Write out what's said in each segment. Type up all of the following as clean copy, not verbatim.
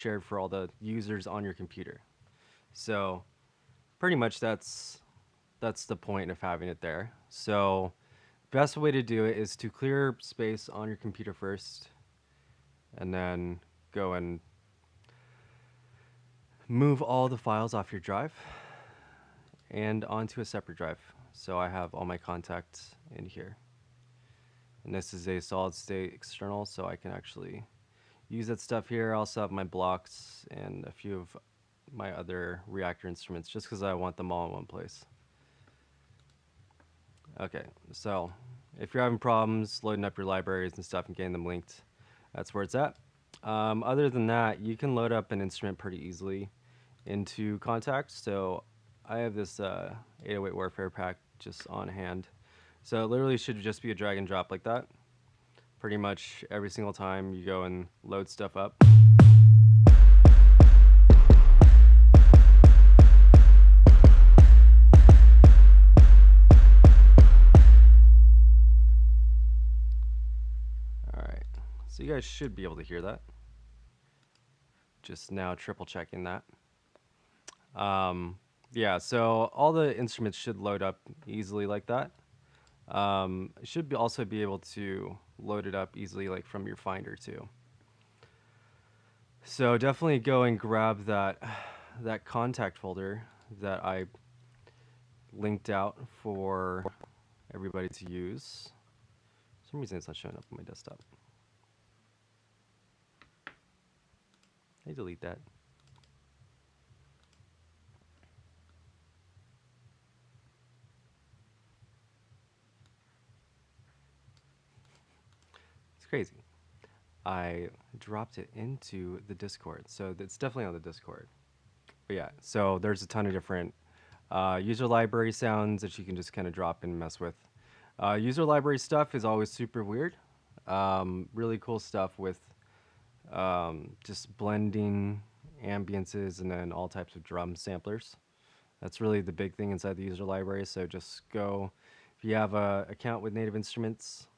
shared for all the users on your computer. So pretty much that's the point of having it there. So best way to do it is to clear space on your computer first, and then go and move all the files off your drive and onto a separate drive. So I have all my contacts in here. And this is a solid state external, so I can actually use that stuff here. I also have my blocks and a few of my other reactor instruments just because I want them all in one place. Okay, so if you're having problems loading up your libraries and stuff and getting them linked, that's where it's at. Other than that, you can load up an instrument pretty easily into Kontakt. So I have this 808 Warfare pack just on hand. So it literally should just be a drag and drop like that. Pretty much every single time you go and load stuff up. Alright, so you guys should be able to hear that. Just now triple checking that. Yeah, so all the instruments should load up easily like that. Should also be able to load it up easily like from your Finder too. So definitely go and grab that Kontakt folder that I linked out for everybody to use. For some reason it's not showing up on my desktop. I delete that. It's crazy. I dropped it into the Discord, so it's definitely on the Discord. But yeah, so there's a ton of different user library sounds that you can just kind of drop and mess with. User library stuff is always super weird. Really cool stuff with just blending ambiances and then all types of drum samplers. That's really the big thing inside the user library. So just go, if you have an account with Native Instruments,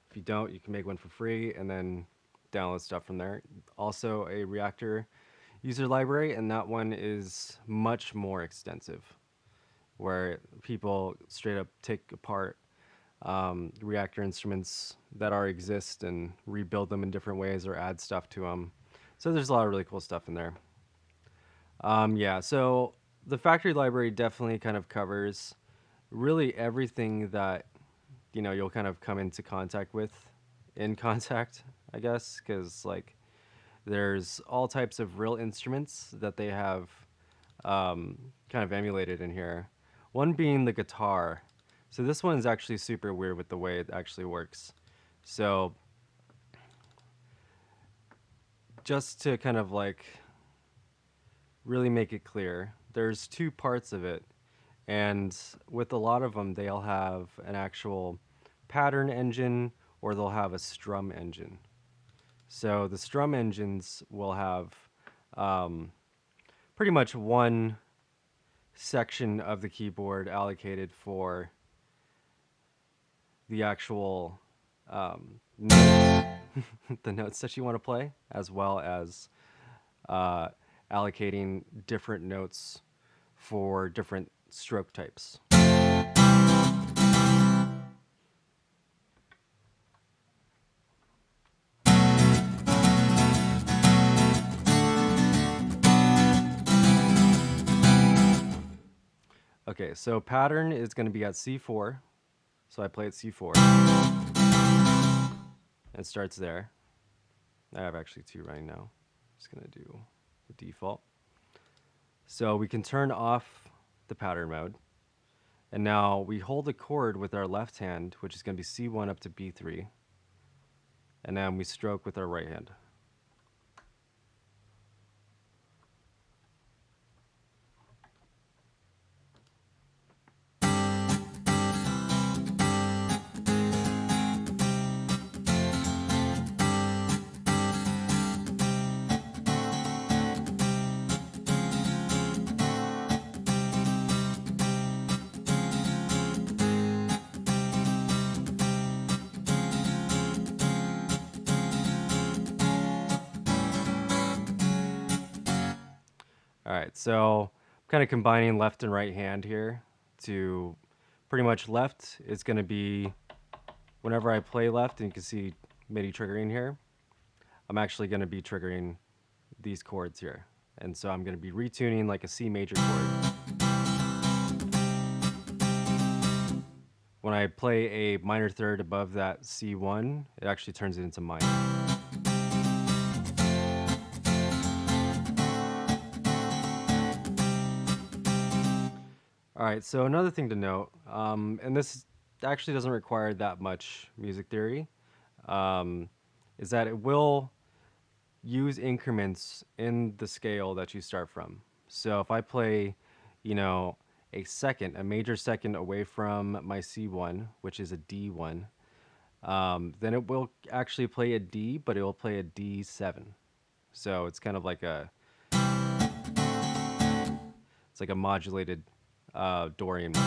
if you don't, you can make one for free and then download stuff from there. Also a Reactor user library, and that one is much more extensive, where people straight up take apart Reactor instruments that already exist and rebuild them in different ways or add stuff to them. So there's a lot of really cool stuff in there. Yeah, so the factory library definitely kind of covers really everything that you'll kind of come into contact with in Kontakt, I guess, because like there's all types of real instruments that they have kind of emulated in here. One being the guitar. So this one is actually super weird with the way it actually works. So just to kind of like really make it clear, there's two parts of it. And with a lot of them, they'll have an actual pattern engine or they'll have a strum engine. So the strum engines will have pretty much one section of the keyboard allocated for the actual notes, the notes that you want to play, as well as allocating different notes for different stroke types. Okay, so pattern is going to be at C4. So I play at C4. It starts there. I have actually two running now. I'm just going to do the default. So we can turn off the pattern mode. And now we hold a chord with our left hand, which is going to be C1 up to B3. And then we stroke with our right hand. All right, so I'm kind of combining left and right hand here to pretty much left is going to be whenever I play left, and you can see MIDI triggering here, I'm actually going to be triggering these chords here. And so I'm going to be retuning like a C major chord. When I play a minor third above that C1, it actually turns it into minor. All right, so another thing to note, and this actually doesn't require that much music theory, is that it will use increments in the scale that you start from. So if I play, you know, a major second away from my C1, which is a D1, then it will actually play a D, but it will play a D7. So it's kind of like it's like a modulated Dorian mode.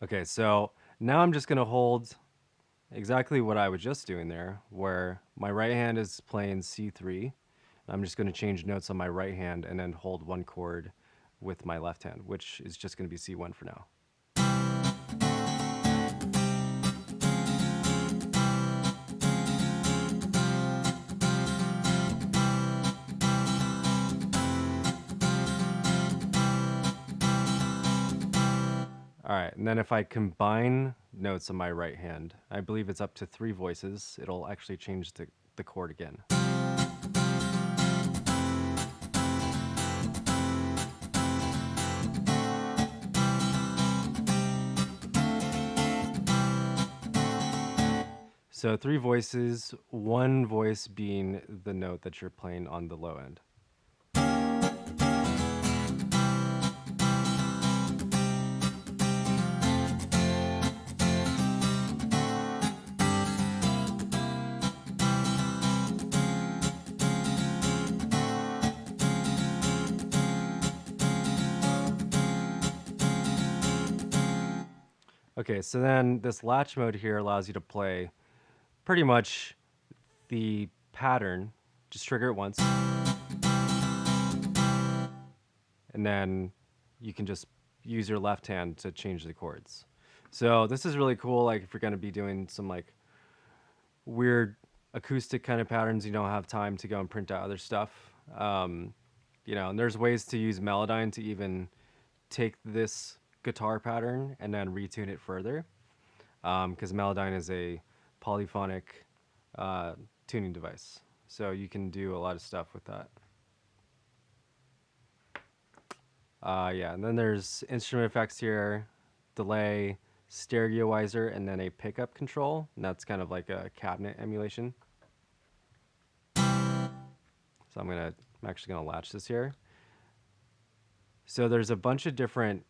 Okay, so now I'm just gonna hold exactly what I was just doing there, where my right hand is playing C3. I'm just gonna change notes on my right hand and then hold one chord with my left hand, which is just gonna be C1 for now. All right, and then if I combine notes on my right hand, I believe it's up to 3 voices, it'll actually change the chord again. So 3 voices, 1 voice being the note that you're playing on the low end. Okay, so then this latch mode here allows you to play pretty much the pattern, just trigger it once, and then you can just use your left hand to change the chords. So this is really cool, like if you're gonna be doing some like weird acoustic kind of patterns, you don't have time to go and print out other stuff. You know, and there's ways to use Melodyne to even take this guitar pattern and then retune it further, because Melodyne is a polyphonic tuning device. So you can do a lot of stuff with that. Yeah, and then there's instrument effects here, delay, stereoizer, and then a pickup control. And that's kind of like a cabinet emulation. So I'm actually gonna latch this here. So there's a bunch of different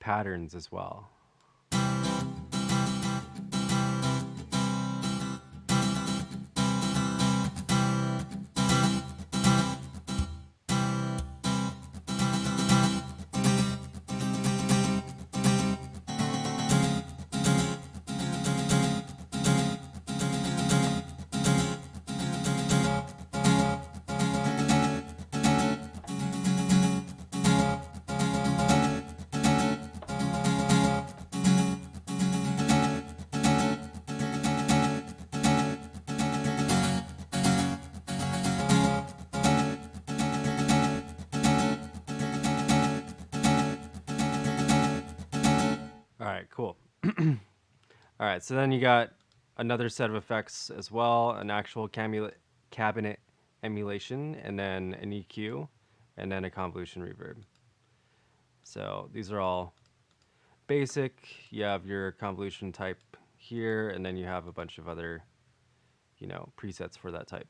patterns as well. All right, cool. All right, so then you got another set of effects as well, an actual cabinet emulation, and then an EQ, and then a convolution reverb. So these are all basic. You have your convolution type here, and then you have a bunch of other, you know, presets for that type.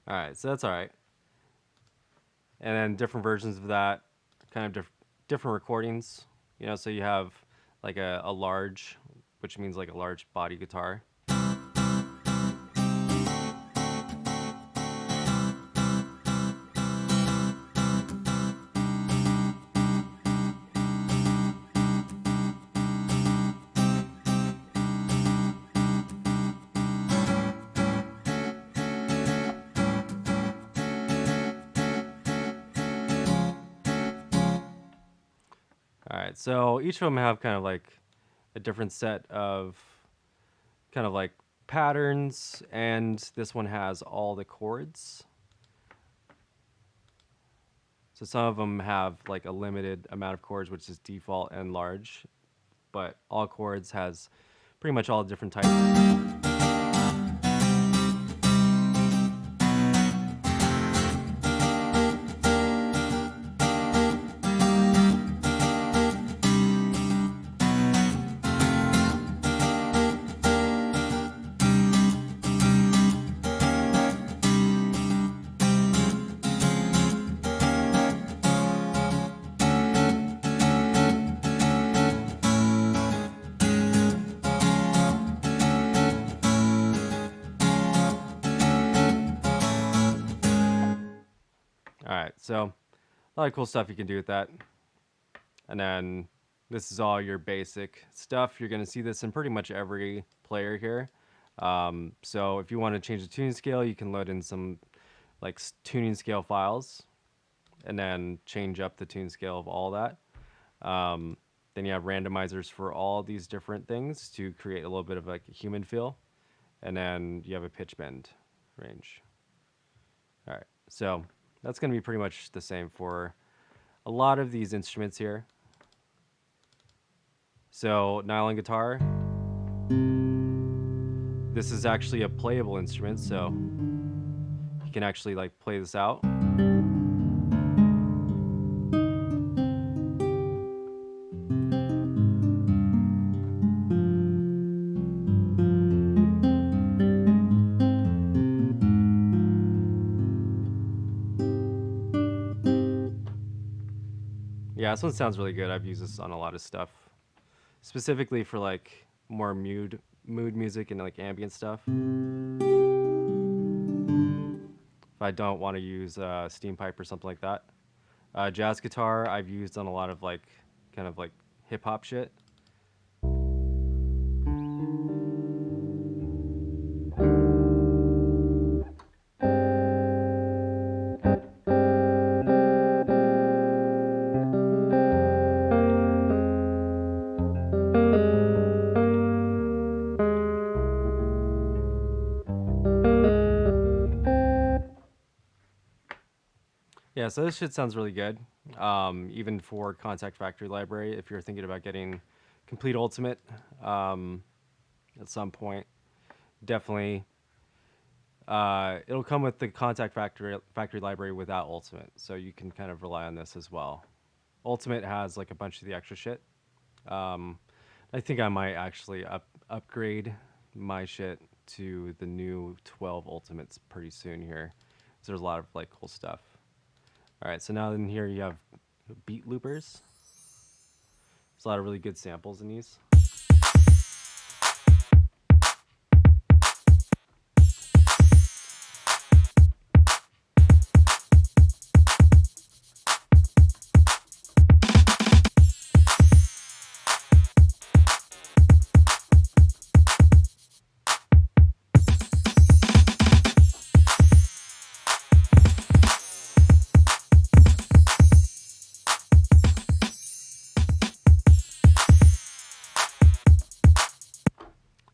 All right, so that's all right. and then different versions of that, kind of different recordings. You know, so you have like a large, which means like a large body guitar. All right, so each of them have kind of like a different set of kind of like patterns, and this one has all the chords. So some of them have like a limited amount of chords, which is default and large, but all chords has pretty much all different types. All right, so a lot of cool stuff you can do with that. And then this is all your basic stuff. You're going to see this in pretty much every player here. So if you want to change the tuning scale, you can load in some like tuning scale files and then change up the tune scale of all that. Then you have randomizers for all these different things to create a little bit of like a human feel. And then you have a pitch bend range. All right, so that's going to be pretty much the same for a lot of these instruments here. So nylon guitar, this is actually a playable instrument, so you can actually like play this out. Yeah, this one sounds really good. I've used this on a lot of stuff, specifically for like more mood music and like ambient stuff. If I don't want to use steam pipe or something like that. Jazz guitar I've used on a lot of like kind of like hip hop shit. Yeah, so this shit sounds really good. Even for Kontakt Factory Library, if you're thinking about getting complete Ultimate at some point, definitely. It'll come with the Kontakt Factory Library without Ultimate, so you can kind of rely on this as well. Ultimate has like a bunch of the extra shit. Um, I think I might actually upgrade my shit to the new 12 Ultimates pretty soon here. 'Cause there's a lot of like cool stuff. All right, so now in here you have beat loopers. There's a lot of really good samples in these.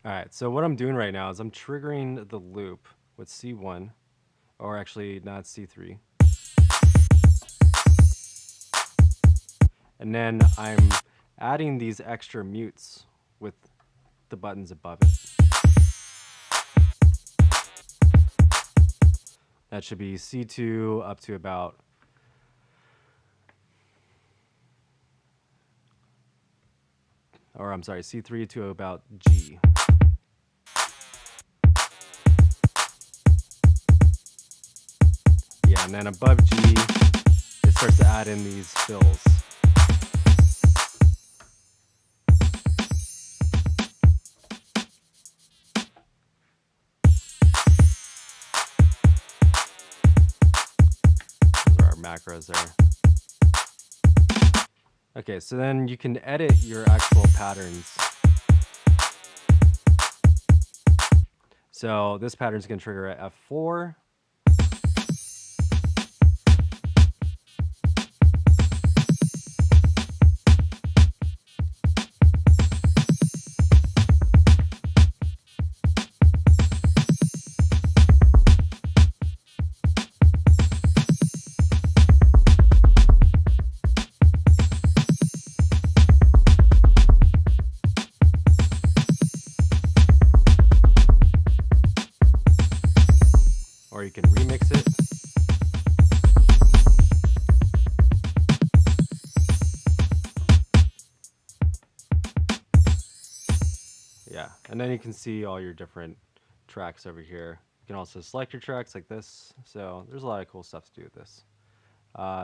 All right, so what I'm doing right now is I'm triggering the loop with C1, or actually not C3. And then I'm adding these extra mutes with the buttons above it. That should be C2 up to about C3 to about G. Yeah, and then above G, starts to add in these fills. Those are our macros there. Okay, so then you can edit your actual patterns. So this pattern is going to trigger at F4. Or you can remix it. Yeah, and then you can see all your different tracks over here. You can also select your tracks like this. So there's a lot of cool stuff to do with this.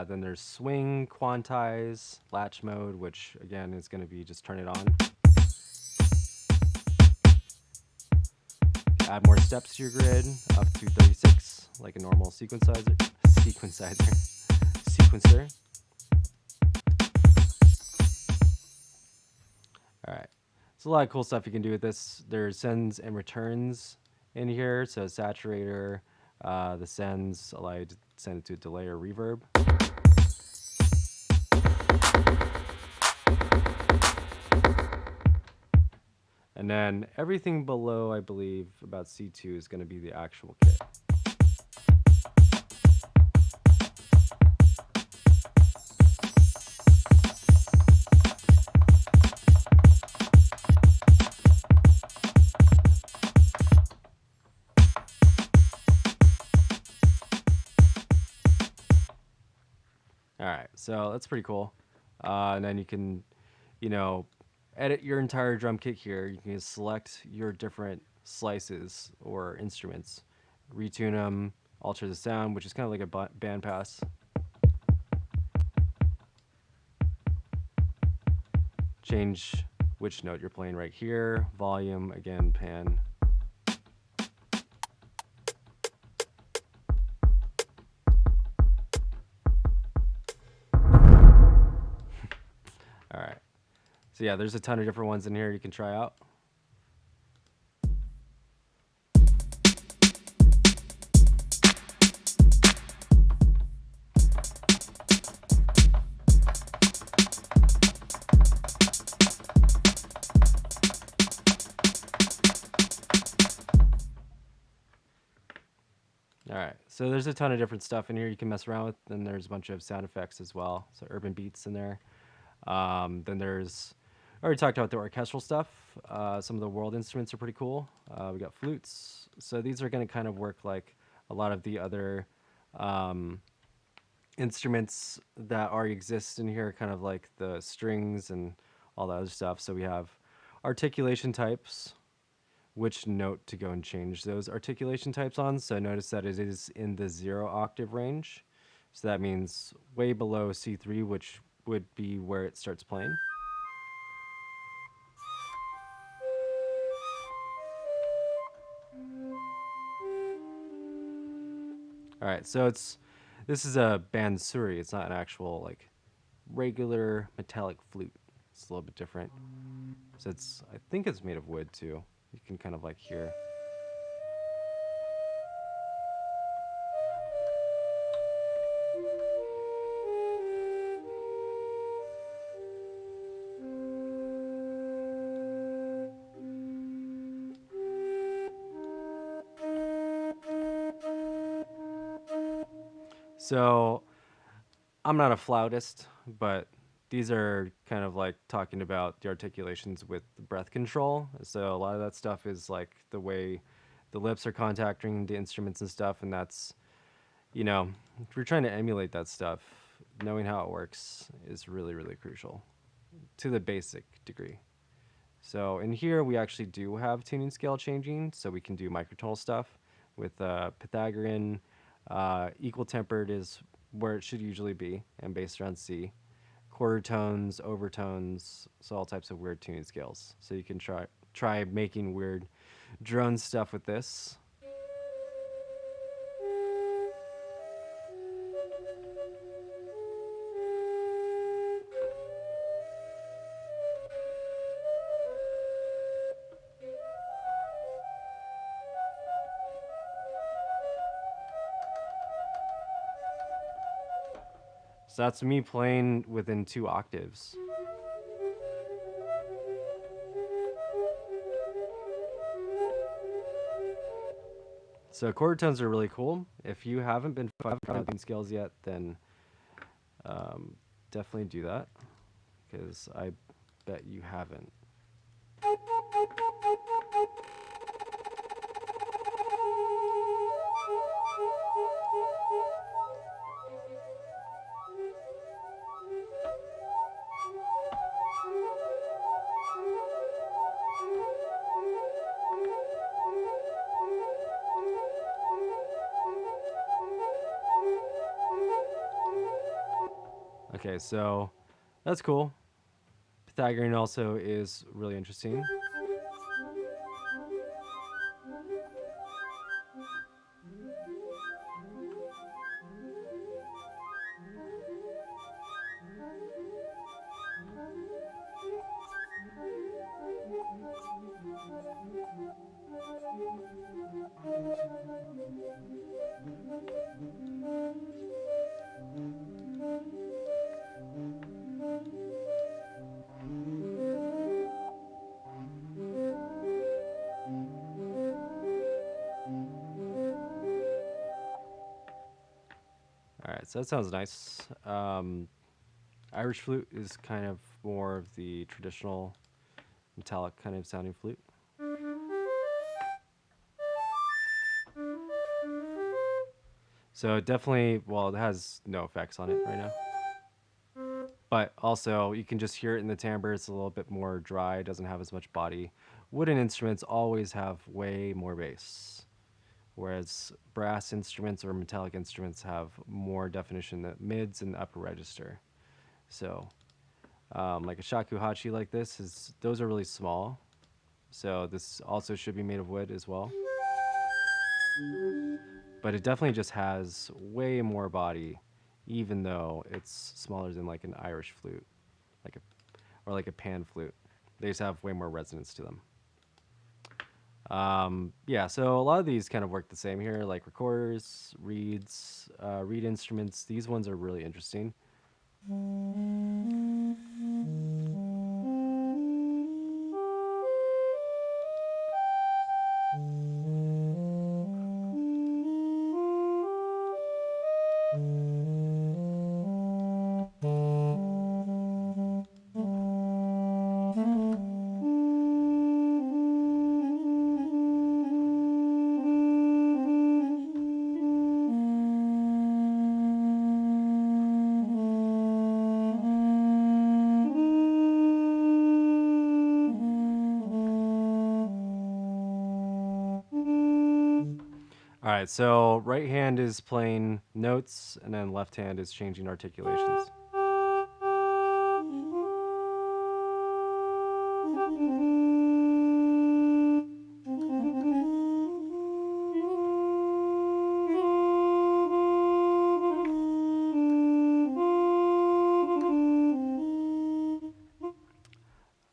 Then there's swing, quantize, latch mode, which again is going to be just turn it on. Add more steps to your grid up to 36, like a normal sequencer. All right. So a lot of cool stuff you can do with this. There's sends and returns in here. So saturator, the sends allow you to send it to delay or reverb. And then everything below, I believe, about C2 is going to be the actual kit. All right, so that's pretty cool. And then you can, edit your entire drum kit here. You can select your different slices or instruments, retune them, alter the sound, which is kind of like a band pass. Change which note you're playing right here. Volume, again, pan. All right. So yeah, there's a ton of different ones in here you can try out. All right, so there's a ton of different stuff in here you can mess around with. Then there's a bunch of sound effects as well. So urban beats in there. Then there's, I already talked about the orchestral stuff. Some of the world instruments are pretty cool. We got flutes. So these are going to kind of work like a lot of the other instruments that already exist in here, kind of like the strings and all that other stuff. So we have articulation types, which note to go and change those articulation types on. So notice that it is in the 0 octave range. So that means way below C3, which would be where it starts playing. All right, so this is a bansuri. It's not an actual like regular metallic flute. It's a little bit different. So I think it's made of wood too. You can kind of like hear. So I'm not a flautist, but these are kind of like talking about the articulations with the breath control. So a lot of that stuff is like the way the lips are contacting the instruments and stuff, and that's, if you're trying to emulate that stuff, knowing how it works is really, really crucial to the basic degree. So in here, we actually do have tuning scale changing, so we can do microtonal stuff with Pythagorean. Equal tempered is where it should usually be, and based around C. Quarter tones, overtones, so all types of weird tuning scales. So you can try making weird drone stuff with this. So that's me playing within 2 octaves. So quarter tones are really cool. If you haven't been finding scales yet, then um, definitely do that, because I bet you haven't. Okay, so that's cool. Pythagorean also is really interesting. All right, so that sounds nice. Irish flute is kind of more of the traditional metallic kind of sounding flute. So it definitely, well, it has no effects on it right now. But also, you can just hear it in the timbre. It's a little bit more dry, doesn't have as much body. Wooden instruments always have way more bass, whereas brass instruments or metallic instruments have more definition, the mids and the upper register. So, like a shakuhachi like this is, those are really small. So this also should be made of wood as well. But it definitely just has way more body, even though it's smaller than like an Irish flute, like a or like a pan flute. They just have way more resonance to them. Yeah, so a lot of these kind of work the same here, like recorders, reeds, reed instruments. These ones are really interesting. All right, so right hand is playing notes, and then left hand is changing articulations.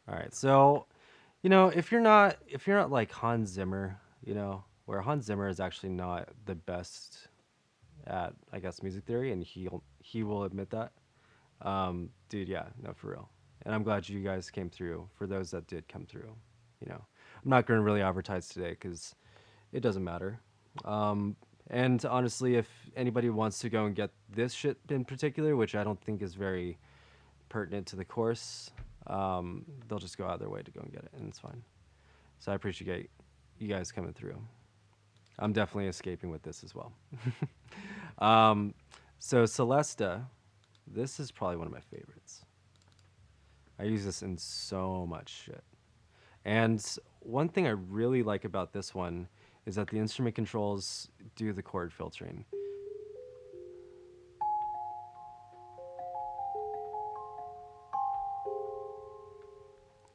All right, so if you're not like Hans Zimmer, where Hans Zimmer is actually not the best at, I guess, music theory, and he will admit that. Dude, yeah, no, for real. And I'm glad you guys came through. For those that did come through, I'm not going to really advertise today because it doesn't matter. And honestly, if anybody wants to go and get this shit in particular, which I don't think is very pertinent to the course, they'll just go out of their way to go and get it, and it's fine. So I appreciate you guys coming through. I'm definitely escaping with this as well. um, so Celesta, this is probably one of my favorites. I use this in so much shit. And one thing I really like about this one is that the instrument controls do the chord filtering.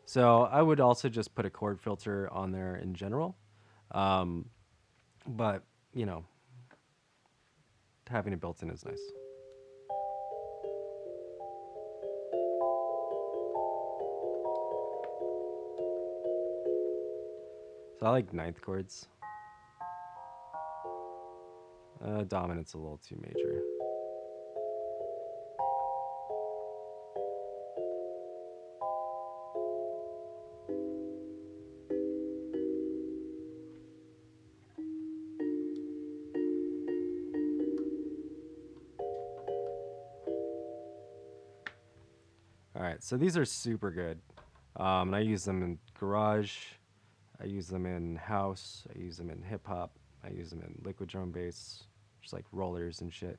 So I would also just put a chord filter on there in general. Um, but, you know, having it built in is nice. So I like ninth chords. Dominant's a little too major. All right, so these are super good. And I use them in garage. I use them in house. I use them in hip hop. I use them in liquid drum bass, just like rollers and shit.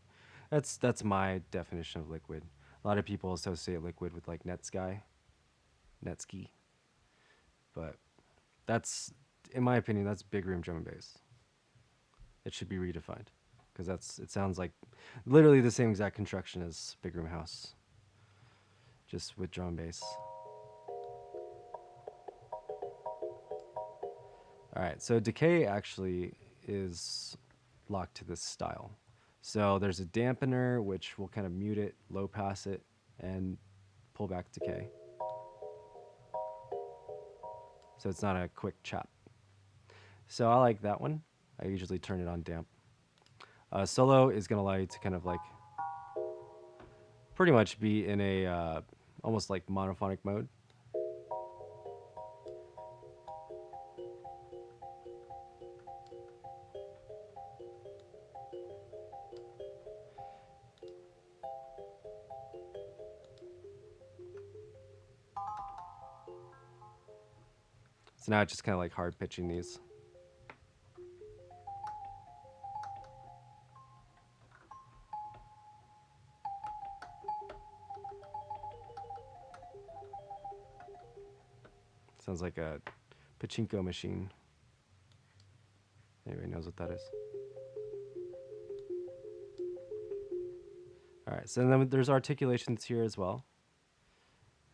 That's my definition of liquid. A lot of people associate liquid with like Netski, but that's, in my opinion, that's big room drum and bass. It should be redefined because it sounds like literally the same exact construction as big room house, just with drum and bass. All right, so decay actually is locked to this style. So there's a dampener which will kind of mute it, low pass it, and pull back decay. So it's not a quick chop. So I like that one. I usually turn it on damp. Solo is going to allow you to kind of like pretty much be in a almost like monophonic mode. So now it's just kind of like hard pitching these. Sounds like a pachinko machine. Anybody knows what that is? All right, so then there's articulations here as well.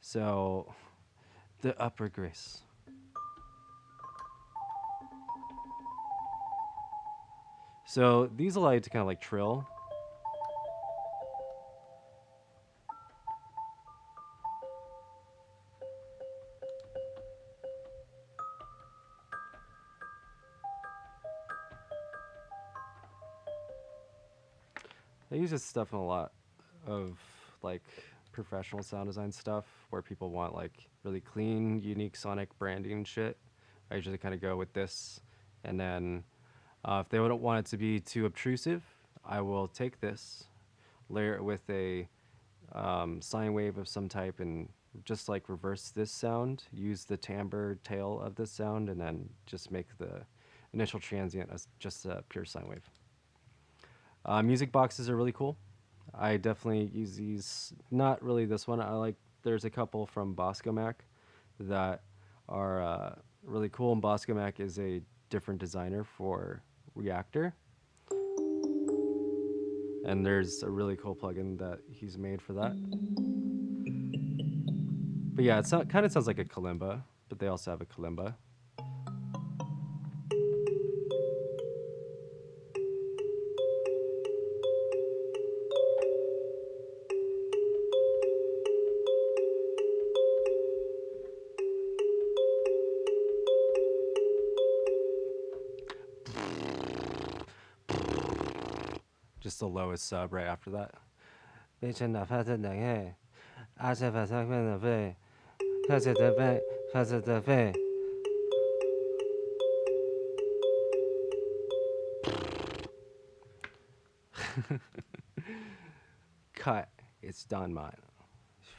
So the upper grace. So these allow you to kind of like trill. I use this stuff in a lot of like professional sound design stuff where people want like really clean, unique sonic branding and shit. I usually kind of go with this, and then if they don't want it to be too obtrusive, I will take this, layer it with a sine wave of some type, and just like reverse this sound, use the timbre tail of this sound, and then just make the initial transient as just a pure sine wave. Music boxes are really cool. I definitely use these. Not really this one. I like. There's a couple from Bosco Mac that are really cool. And Bosco Mac is a different designer for Reactor, and there's a really cool plugin that he's made for that. But yeah, it kind of sounds like a kalimba, but they also have a kalimba. Just the lowest sub right after that. Cut. It's done, man.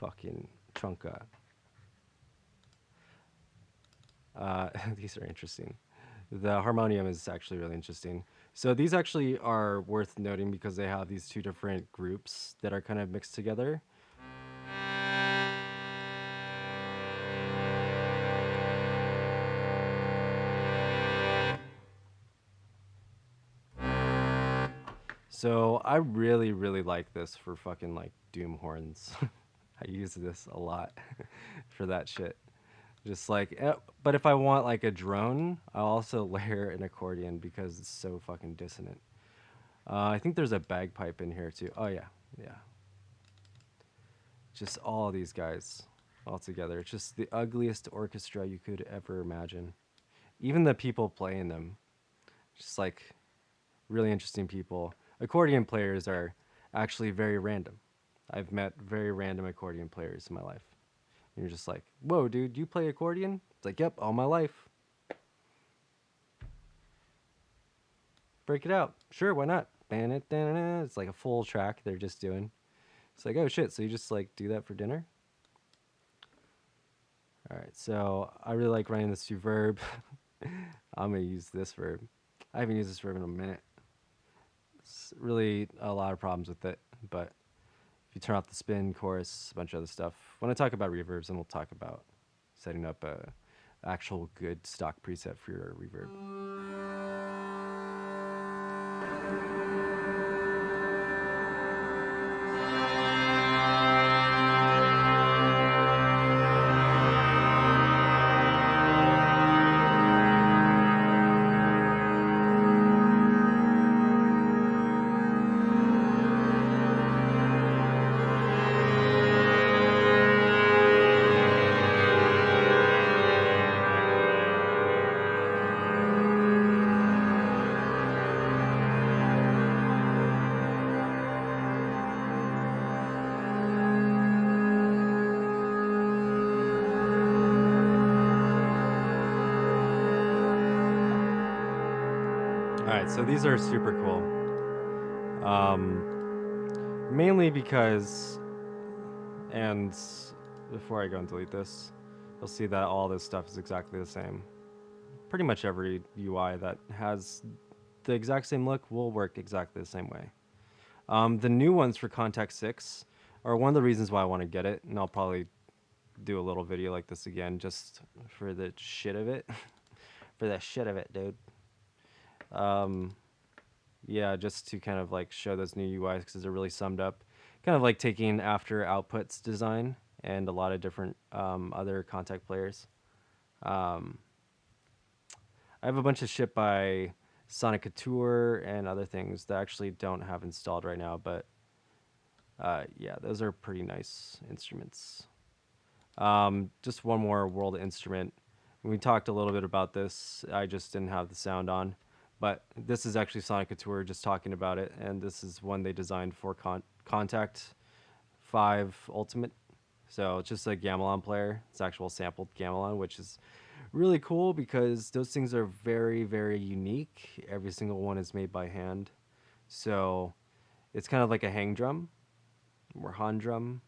Fucking trunka. These are interesting. The harmonium is actually really interesting. So these actually are worth noting because they have these two different groups that are kind of mixed together. So I really, really like this for fucking like doom horns. I use this a lot for that shit. Just like, but if I want like a drone, I'll also layer an accordion because it's so fucking dissonant. I think there's a bagpipe in here too. Oh yeah, yeah. Just all these guys all together. It's just the ugliest orchestra you could ever imagine. Even the people playing them, just like really interesting people. Accordion players are actually very random. I've met very random accordion players in my life. And you're just like, whoa, dude, you play accordion? It's like, yep, all my life. Break it out. Sure, why not? It's like a full track they're just doing. It's like, oh shit, so you just like do that for dinner? All right, so I really like running this to verb. I'm gonna use this verb. I haven't used this verb in a minute. It's really a lot of problems with it, but if you turn off the spin, chorus, a bunch of other stuff. When I talk about reverbs, then we'll talk about setting up a actual good stock preset for your reverb. Alright, so these are super cool. Mainly because, and before I go and delete this, you'll see that all this stuff is exactly the same. Pretty much every UI that has the exact same look will work exactly the same way. The new ones for Kontakt 6 are one of the reasons why I want to get it, and I'll probably do a little video like this again just for the shit of it. For the shit of it, dude. Yeah, just to kind of like show those new UIs because they're really summed up. Kind of like taking after outputs design and a lot of different other Kontakt players. I have a bunch of shit by Sonic Couture and other things that I actually don't have installed right now, but yeah, those are pretty nice instruments. Just one more world instrument. We talked a little bit about this. I just didn't have the sound on. But this is actually Sonic Couture just talking about it, and this is one they designed for Kontakt 5 Ultimate. So it's just a gamelan player. It's actual sampled gamelan, which is really cool because those things are very, very unique. Every single one is made by hand. So it's kind of like a hang drum or han drum,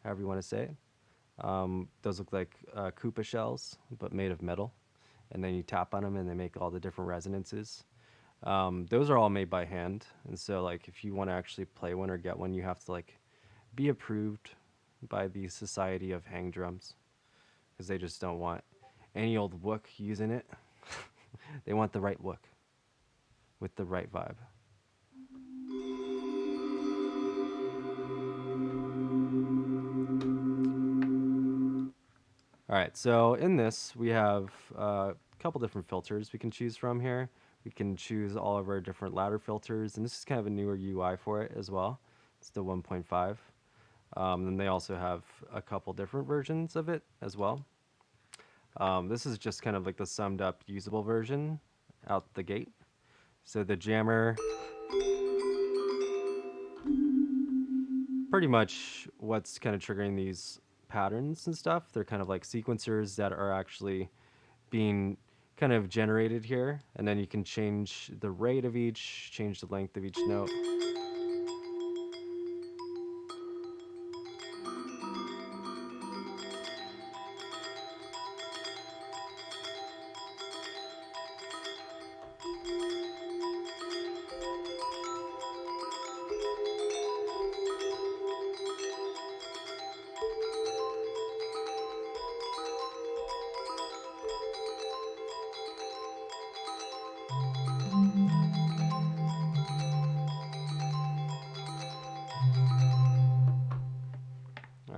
however you want to say it. Those look like Koopa shells, but made of metal. And then you tap on them and they make all the different resonances. Those are all made by hand. And so, like, if you want to actually play one or get one, you have to, like, be approved by the Society of Hang Drums. Because they just don't want any old wook using it. They want the right wook with the right vibe. All right, so in this, we have a couple different filters we can choose from here. We can choose all of our different ladder filters, and this is kind of a newer UI for it as well. It's the 1.5. And they also have a couple different versions of it as well. This is just kind of like the summed up usable version out the gate. So the jammer, pretty much what's kind of triggering these patterns and stuff. They're kind of like sequencers that are actually being kind of generated here, and then you can change the rate of each, change the length of each note.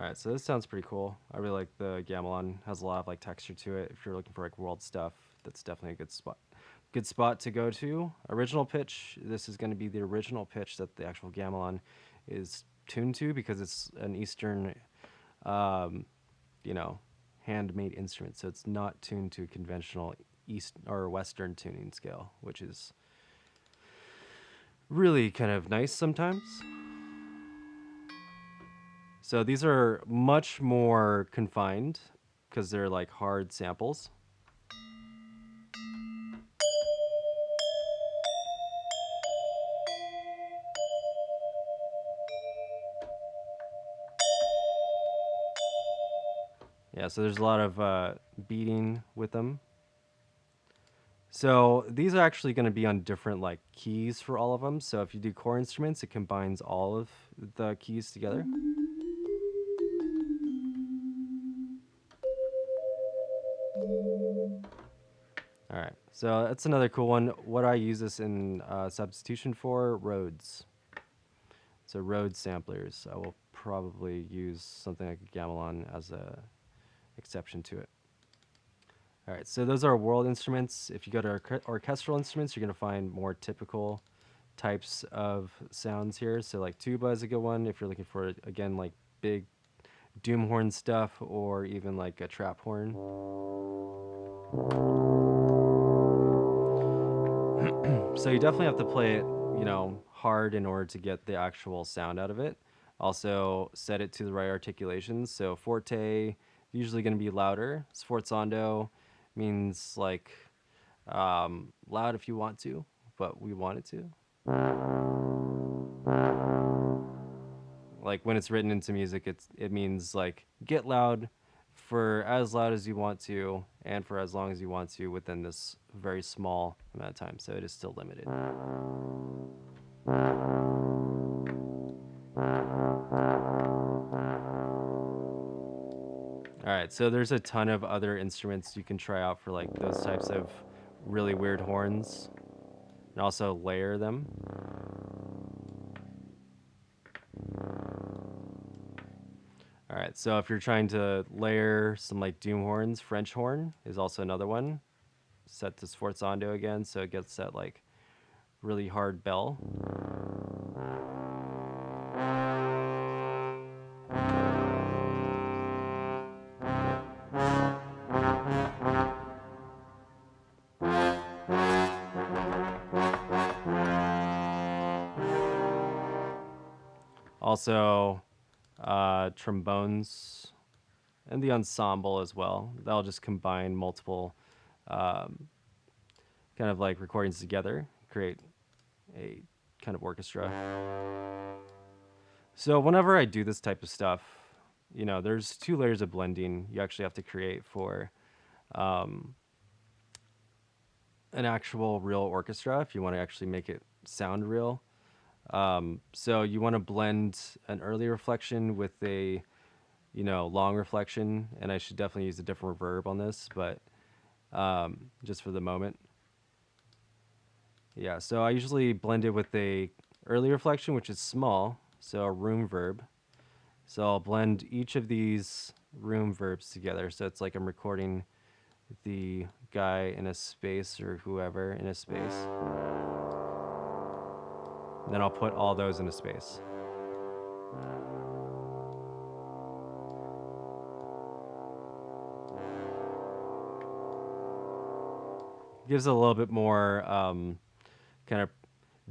Alright, so this sounds pretty cool. I really like the gamelan. Has a lot of like texture to it. If you're looking for like world stuff, that's definitely a good spot. Good spot to go to. Original pitch. This is going to be the original pitch that the actual gamelan is tuned to because it's an Eastern, um, you know, handmade instrument. So it's not tuned to a conventional East or Western tuning scale, which is really kind of nice sometimes. So these are much more confined because they're like hard samples. Yeah, so there's a lot of beating with them. So these are actually going to be on different like keys for all of them. So if you do core instruments, it combines all of the keys together. All right, so that's another cool one. What I use this in substitution for Rhodes. So Rhodes samplers. I will probably use something like a gamelan as a exception to it. All right, so those are world instruments. If you go to orchestral instruments, you're going to find more typical types of sounds here. So like tuba is a good one if you're looking for, again, like big doom horn stuff or even like a trap horn. So you definitely have to play it, hard in order to get the actual sound out of it. Also set it to the right articulations. So forte, usually going to be louder. Sforzando means like loud if you want to, but we want it to. Like when it's written into music, it means like get loud as you want to and for as long as you want to within this very small amount of time. So it is still limited. All right, so there's a ton of other instruments you can try out for like those types of really weird horns and also layer them. All right, so if you're trying to layer some like doom horns, French horn is also another one. Set to sforzando again, so it gets that like really hard bell. Also, trombones and the ensemble as well. That'll just combine multiple um, kind of like recordings together, create a kind of orchestra. So whenever I do this type of stuff, there's two layers of blending you actually have to create for um, an actual real orchestra if you want to actually make it sound real. So you want to blend an early reflection with a long reflection, and I should definitely use a different reverb on this, but just for the moment. Yeah, so I usually blend it with a early reflection, which is small, so a room verb. So I'll blend each of these room verbs together. So it's like I'm recording the guy in a space or whoever in a space. And then I'll put all those in a space. Gives a little bit more kind of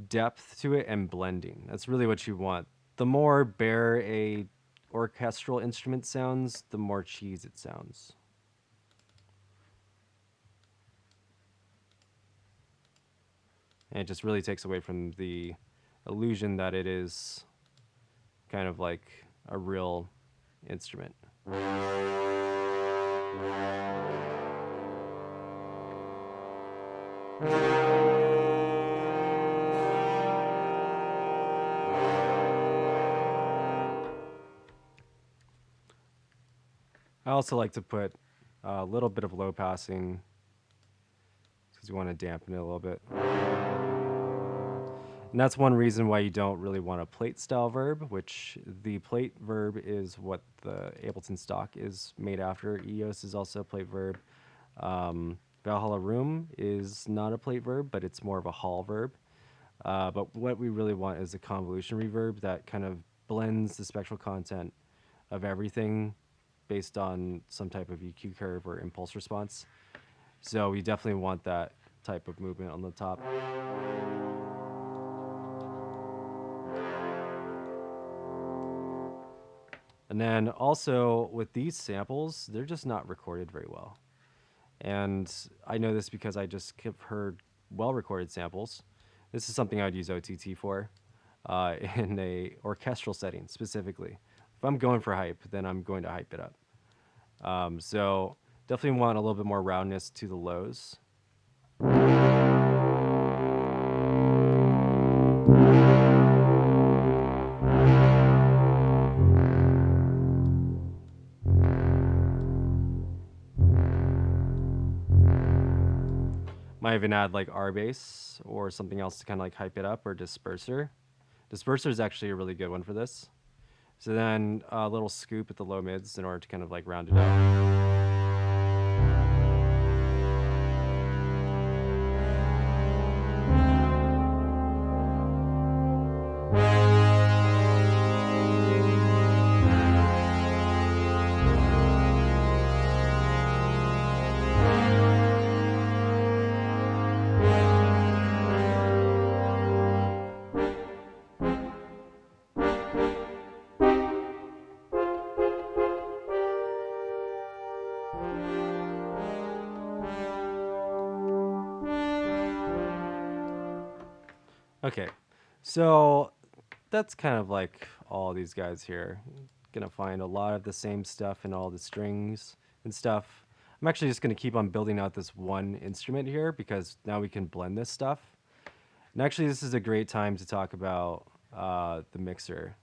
depth to it and blending. That's really what you want. The more bare a orchestral instrument sounds, the more cheese it sounds. And it just really takes away from the illusion that it is kind of like a real instrument. I also like to put a little bit of low passing because you want to dampen it a little bit. And that's one reason why you don't really want a plate style verb, which the plate verb is what the Ableton stock is made after. EOS is also a plate verb. Valhalla Room is not a plate verb, but it's more of a hall verb. But what we really want is a convolution reverb that kind of blends the spectral content of everything based on some type of EQ curve or impulse response. So we definitely want that type of movement on the top. And then also with these samples, they're just not recorded very well. And I know this because I just have heard well recorded samples. This is something I would use OTT for in a orchestral setting specifically. If I'm going for hype, then I'm going to hype it up. So definitely want a little bit more roundness to the lows. Might even add like R bass or something else to kind of like hype it up, or disperser. Disperser is actually a really good one for this. So then a little scoop at the low mids in order to kind of like round it out. Okay, so that's kind of like all these guys here. Gonna find a lot of the same stuff in all the strings and stuff. I'm actually just gonna keep on building out this one instrument here because now we can blend this stuff. And actually, this is a great time to talk about the mixer.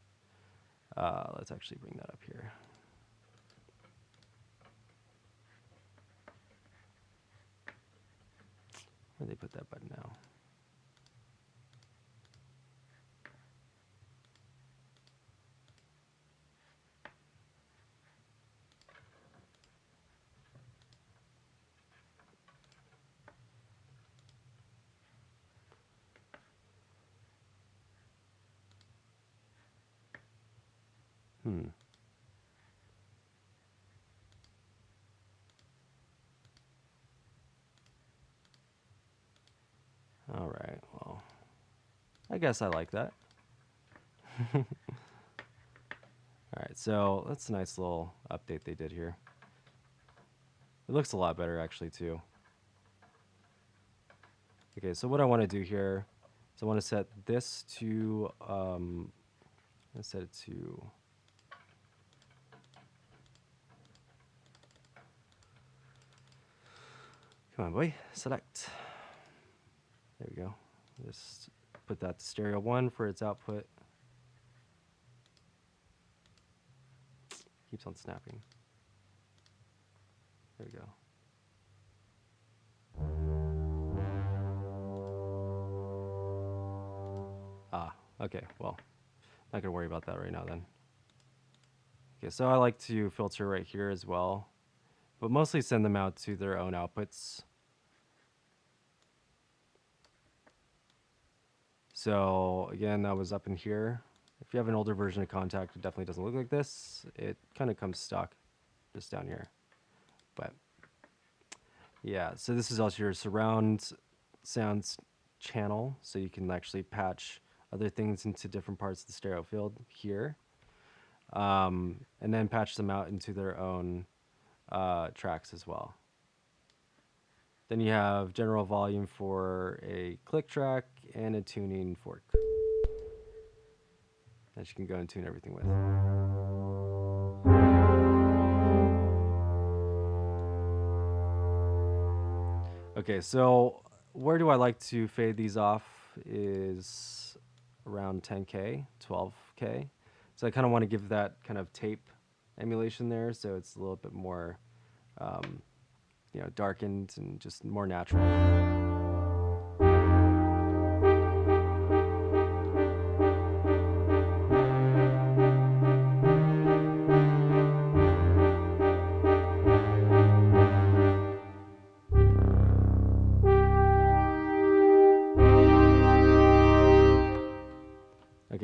Let's actually bring that up here. Where did they put that button now? All right, well, I guess I like that. All right, so that's a nice little update they did here. It looks a lot better actually too. Okay, so what I want to do here is I want to set this to, let's set it to, come on boy, select. There we go. Just put that to stereo 1 for its output. Keeps on snapping. There we go. Ah, okay, well, not gonna worry about that right now then. Okay, so I like to filter right here as well, but mostly send them out to their own outputs. So again, that was up in here. If you have an older version of Kontakt, it definitely doesn't look like this. It kind of comes stock just down here. But yeah, so this is also your surround sounds channel, so you can actually patch other things into different parts of the stereo field here, and then patch them out into their own tracks as well. Then you have general volume for a click track and a tuning fork that you can go and tune everything with. Okay, so where do I like to fade these off is around 10K, 12K. So I kind of want to give that kind of tape emulation there, so it's a little bit more, darkened and just more natural.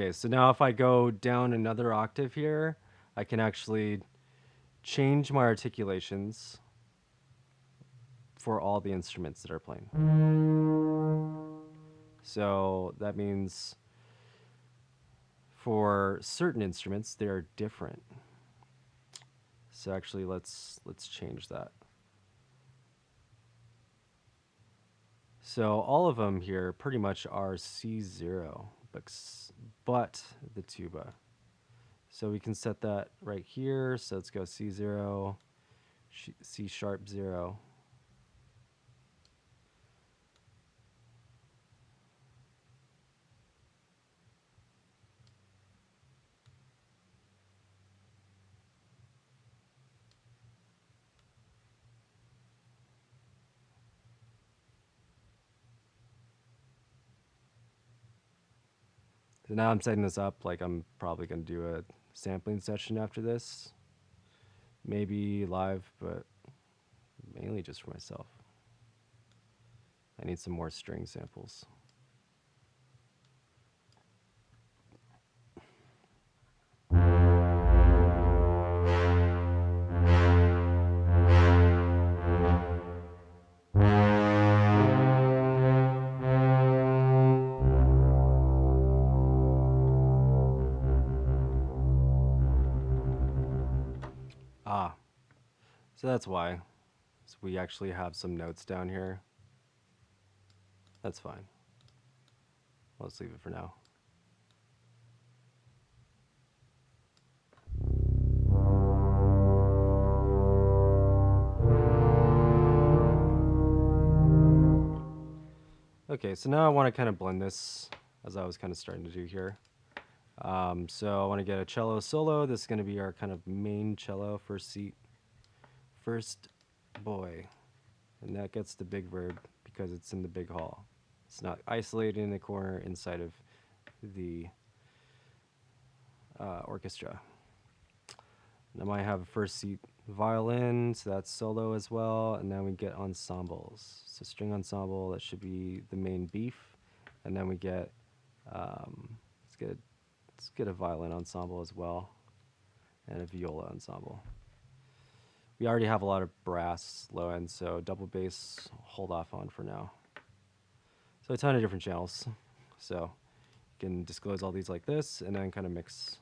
Okay, so now if I go down another octave here, I can actually change my articulations for all the instruments that are playing. So that means for certain instruments, they're different. So actually, let's change that. So all of them here pretty much are C0, but the tuba. So we can set that right here. So let's go C0, C sharp 0. So now I'm setting this up like I'm probably going to do a sampling session after this. Maybe live, but mainly just for myself. I need some more string samples. Ah, so that's why. So we actually have some notes down here. That's fine. Let's leave it for now. Okay, so now I want to kind of blend this as I was kind of starting to do here. So I want to get a cello solo. This is going to be our kind of main cello, first seat, first boy. And that gets the big verb because it's in the big hall. It's not isolated in the corner inside of the orchestra. And I might have a first seat violin, so that's solo as well. And then we get ensembles. So string ensemble, that should be the main beef. And then we get, let's get a violin ensemble as well, and a viola ensemble. We already have a lot of brass low end, so double bass, hold off on for now. So a ton of different channels. So you can disclose all these like this, and then kind of mix.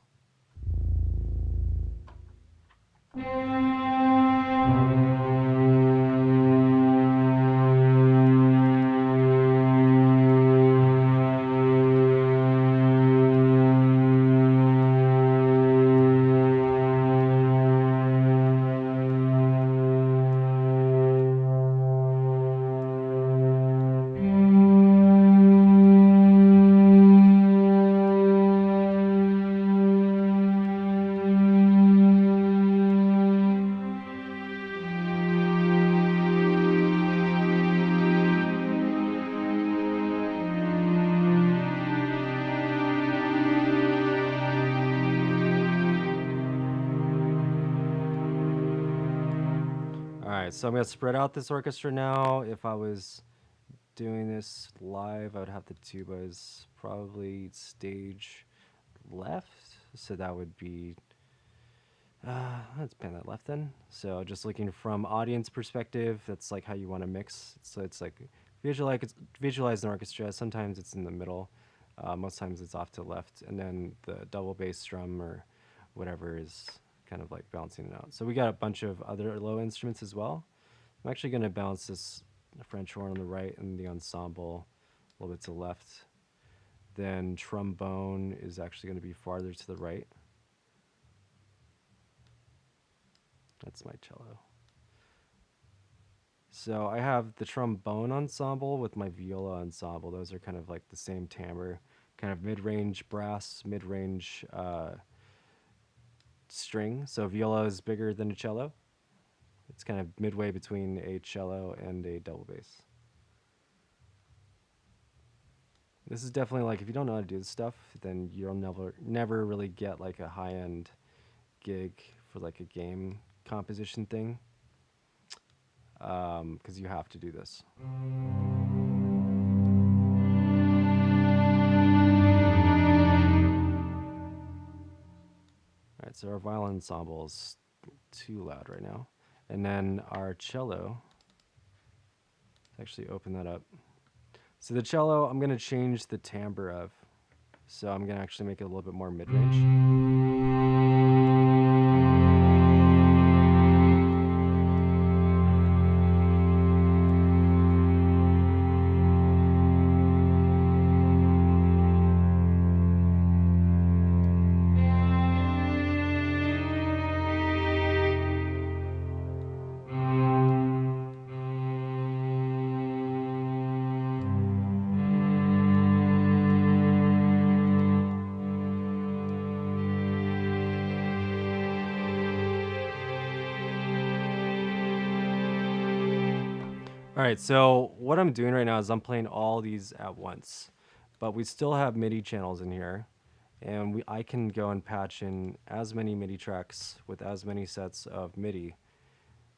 Alright, so I'm going to spread out this orchestra now. If I was doing this live, I would have the tubas probably stage left. So that would be, let's pan that left then. So just looking from audience perspective, that's like how you want to mix. So it's like visualize an orchestra. Sometimes it's in the middle. Most times it's off to the left. And then the double bass drum or whatever is kind of like balancing it out. So we got a bunch of other low instruments as well. I'm actually going to balance this French horn on the right and the ensemble a little bit to the left. Then trombone is actually going to be farther to the right. That's my cello. So I have the trombone ensemble with my viola ensemble. Those are kind of like the same timbre, kind of mid-range brass, mid-range string. So viola is bigger than a cello. It's kind of midway between a cello and a double bass. This is definitely like, if you don't know how to do this stuff, then you'll never really get like a high-end gig for like a game composition thing, because you have to do this. so our violin ensemble is too loud right now. And then our cello, let's actually open that up. So the cello, I'm going to change the timbre of. So I'm going to actually make it a little bit more mid-range. All right, so what I'm doing right now is I'm playing all these at once, but we still have MIDI channels in here, and I can go and patch in as many MIDI tracks with as many sets of MIDI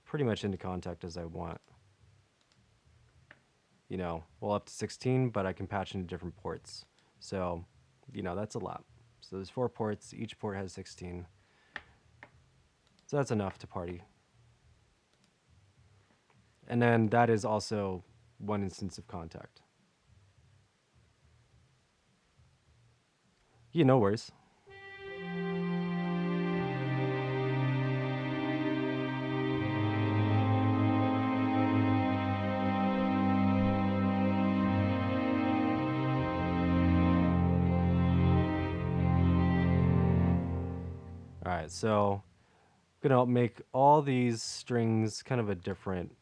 pretty much into Kontakt as I want. You know, well, up to 16, but I can patch into different ports. So, you know, that's a lot. So there's 4 ports, each port has 16. So that's enough to party. And then that is also one instance of Kontakt. Yeah, no worries. All right, so I'm gonna make all these strings kind of a different.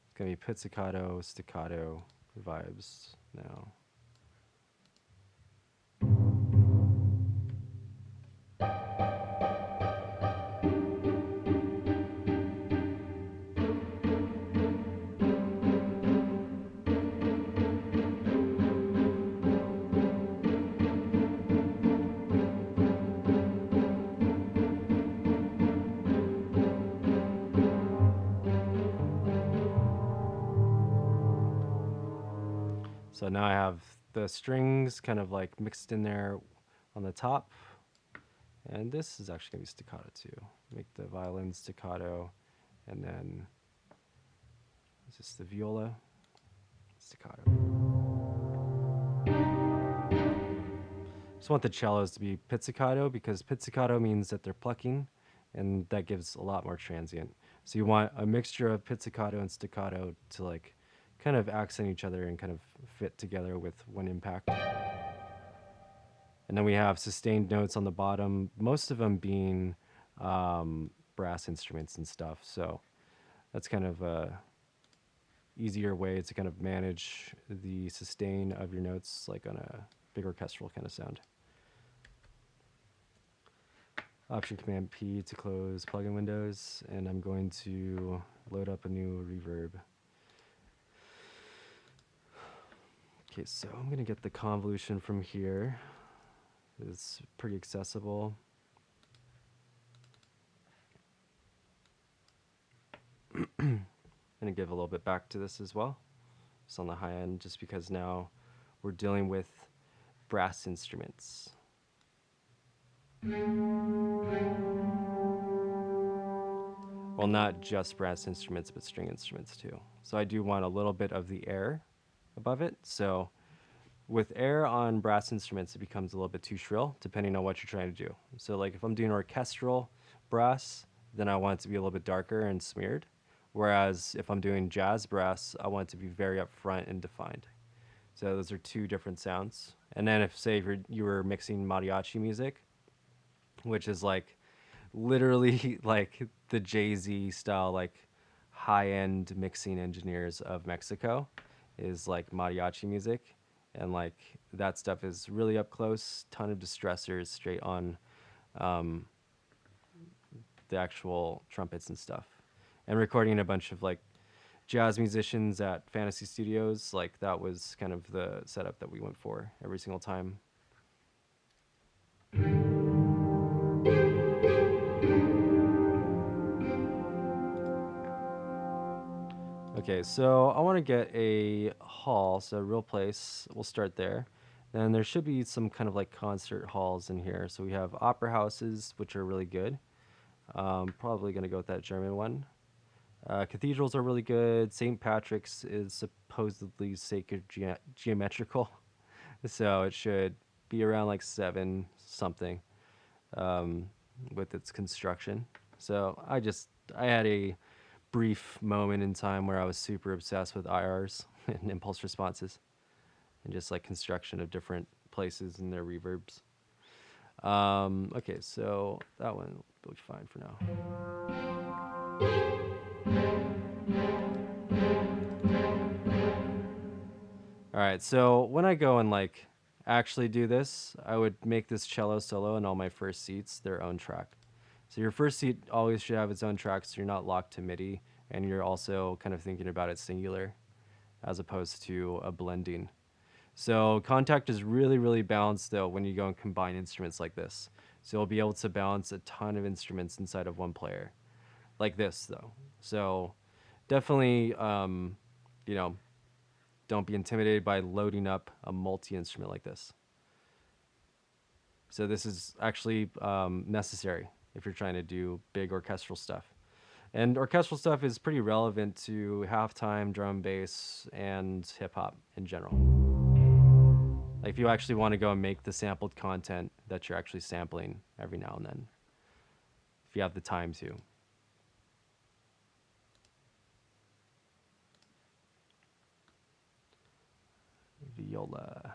It's gonna be pizzicato, staccato vibes now. So now I have the strings kind of like mixed in there on the top. And this is actually gonna be staccato too. Make the violin staccato, and then is this the viola? Staccato. Just want the cellos to be pizzicato because pizzicato means that they're plucking, and that gives a lot more transient. So you want a mixture of pizzicato and staccato to like kind of accent each other and kind of fit together with one impact. And then we have sustained notes on the bottom, most of them being brass instruments and stuff. So that's kind of a easier way to kind of manage the sustain of your notes, like on a big orchestral kind of sound. Option Command P to close plugin windows, and I'm going to load up a new reverb. Okay, so I'm gonna get the convolution from here. It's pretty accessible. I'm gonna give a little bit back to this as well. Just on the high end, just because now we're dealing with brass instruments. Well, not just brass instruments, but string instruments too. So I do want a little bit of the air above it. So with air on brass instruments, it becomes a little bit too shrill, depending on what you're trying to do. So like if I'm doing orchestral brass, then I want it to be a little bit darker and smeared. Whereas if I'm doing jazz brass, I want it to be very upfront and defined. So those are 2 different sounds. And then if, say, you were mixing mariachi music, which is like literally like the Jay-Z style, like high-end mixing engineers of Mexico, is like mariachi music. And like that stuff is really up close, ton of distressors straight on the actual trumpets and stuff. And recording a bunch of like jazz musicians at Fantasy Studios, like that was kind of the setup that we went for every single time. Okay, so I want to get a hall, so real place. We'll start there. Then there should be some kind of like concert halls in here. So we have opera houses, which are really good. Probably going to go with that German one. Cathedrals are really good. St. Patrick's is supposedly sacred geometrical, so it should be around like 7 something with its construction. So I had a brief moment in time where I was super obsessed with IRs and impulse responses and just like construction of different places and their reverbs. Okay, so that one will be fine for now. All right, so when I go and like actually do this, I would make this cello solo and all my first seats their own track. So your first seat always should have its own track, so you're not locked to MIDI, and you're also kind of thinking about it singular, as opposed to a blending. So Kontakt is really, really balanced though when you go and combine instruments like this. So you'll be able to balance a ton of instruments inside of one player, like this though. So definitely, you know, don't be intimidated by loading up a multi-instrument like this. So this is actually necessary if you're trying to do big orchestral stuff. And orchestral stuff is pretty relevant to halftime, drum, bass, and hip hop in general. Like if you actually want to go and make the sampled content that you're actually sampling every now and then, if you have the time to. Viola.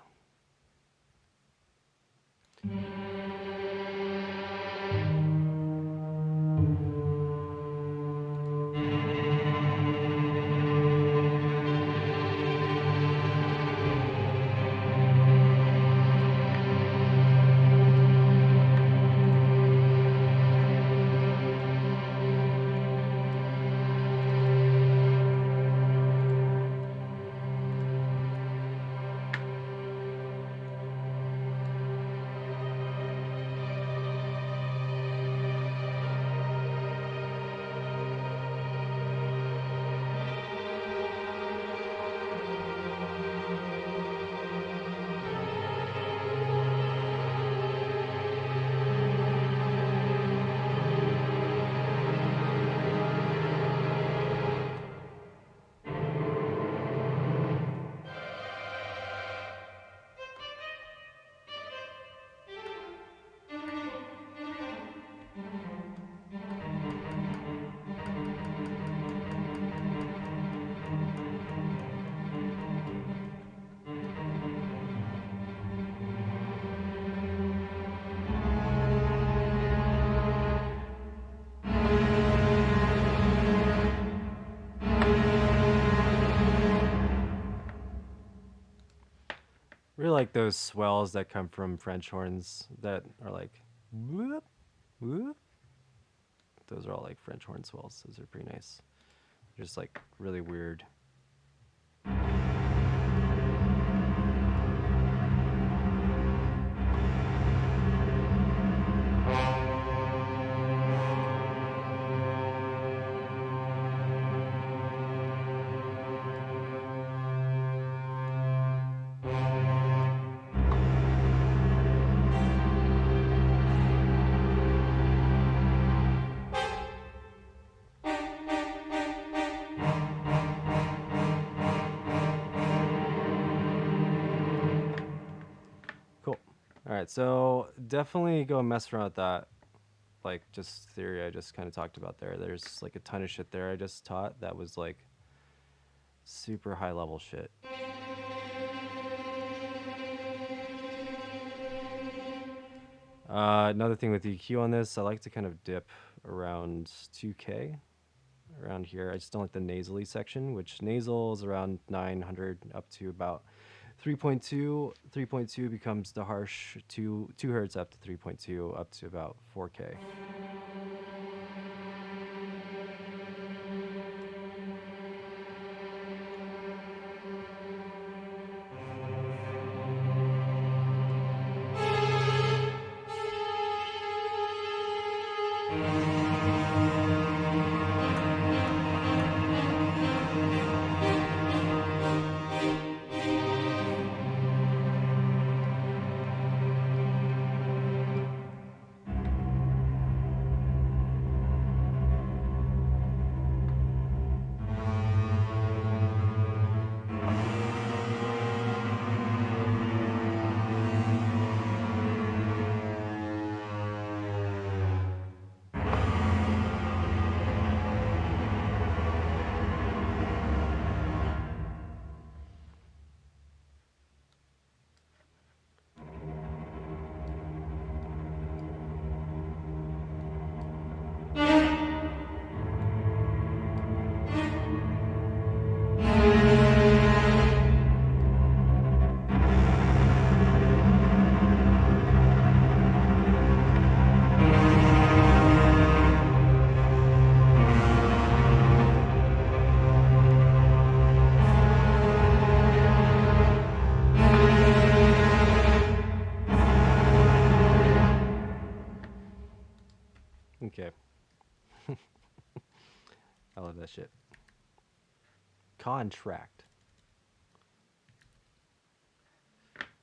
Really like those swells that come from French horns that are like whoop, whoop. Those are all like French horn swells. Those are pretty nice. Just like really weird. Cool. All right, so definitely go mess around with that. Like just theory I just kind of talked about there. There's like a ton of shit there I just taught that was like super high level shit. Another thing with EQ on this, I like to kind of dip around 2K around here. I just don't like the nasally section, which nasal is around 900 up to about 3.2. 3.2 becomes the harsh 2 hertz up to 3.2 up to about 4K. Okay. I love that shit. Contract.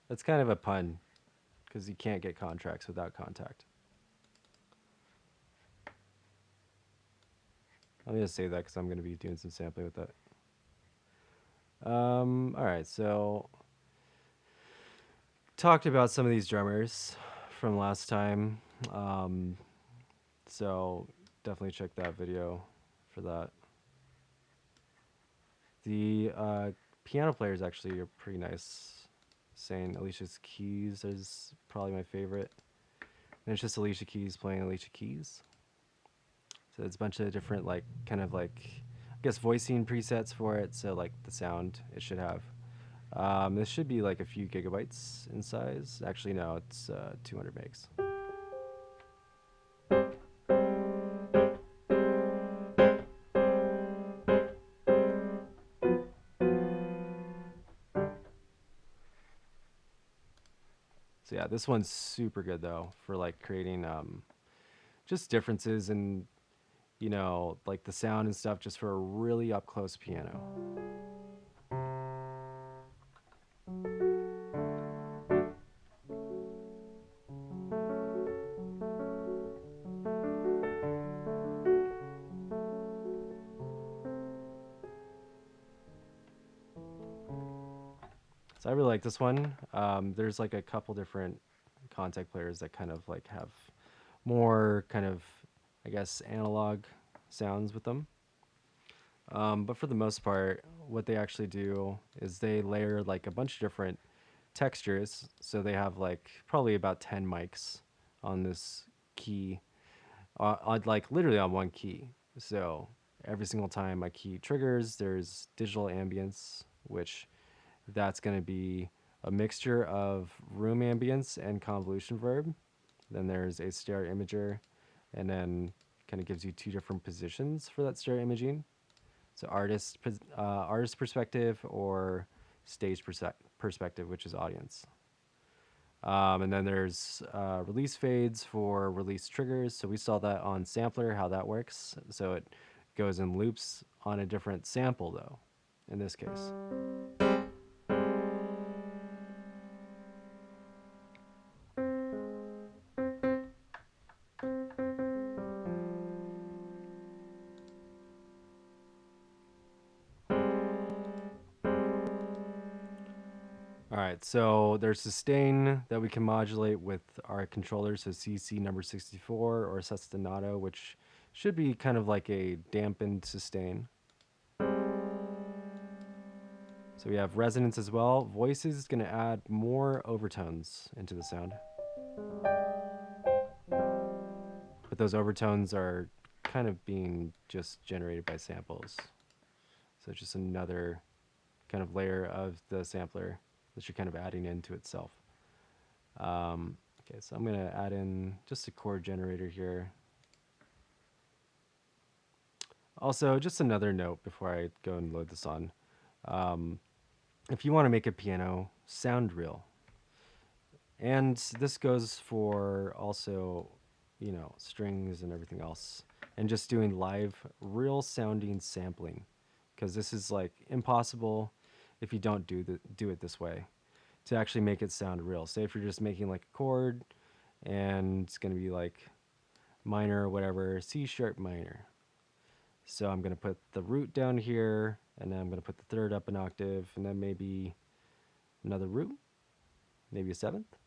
That's kind of a pun because you can't get contracts without contact. I'm gonna save that because I'm gonna be doing some sampling with that. All right, so talked about some of these drummers from last time. Um, so definitely check that video for that. The piano players actually are pretty nice. Saying Alicia's Keys is probably my favorite. And it's just Alicia Keys playing Alicia Keys. So it's a bunch of different like kind of like I guess voicing presets for it. So like the sound it should have. This should be like a few gigabytes in size. Actually, no, it's 200 megs. So yeah, this one's super good though for like creating just differences in like the sound and stuff just for a really up close piano. So I really like this one. There's like a couple different Kontakt players that kind of like have more kind of, I guess, analog sounds with them. But for the most part, what they actually do is they layer like a bunch of different textures. So they have like probably about 10 mics on this key, on like literally on one key. So every single time a key triggers, there's digital ambience, which that's going to be a mixture of room ambience and convolution verb. Then there's a stereo imager, and then kind of gives you two different positions for that stereo imaging. So artist perspective or stage perspective, which is audience. And then there's release fades for release triggers. So we saw that on sampler, how that works. So it goes in loops on a different sample, though, in this case. All right, so there's sustain that we can modulate with our controller, so CC number 64 or sestinato, which should be kind of like a dampened sustain. So we have resonance as well. Voice is going to add more overtones into the sound. But those overtones are kind of being just generated by samples. So it's just another kind of layer of the sampler that you're kind of adding into itself. Okay, so I'm going to add in just a chord generator here. Also, just another note before I go and load this on. Um, if you want to make a piano sound real, and this goes for also, strings and everything else, and just doing live, real sounding sampling, because this is like impossible if you don't do it this way to actually make it sound real. Say if you're just making like a chord, and it's gonna be like minor or whatever, C sharp minor. So I'm going to put the root down here, and then I'm going to put the third up an octave, and then maybe another root, maybe a seventh,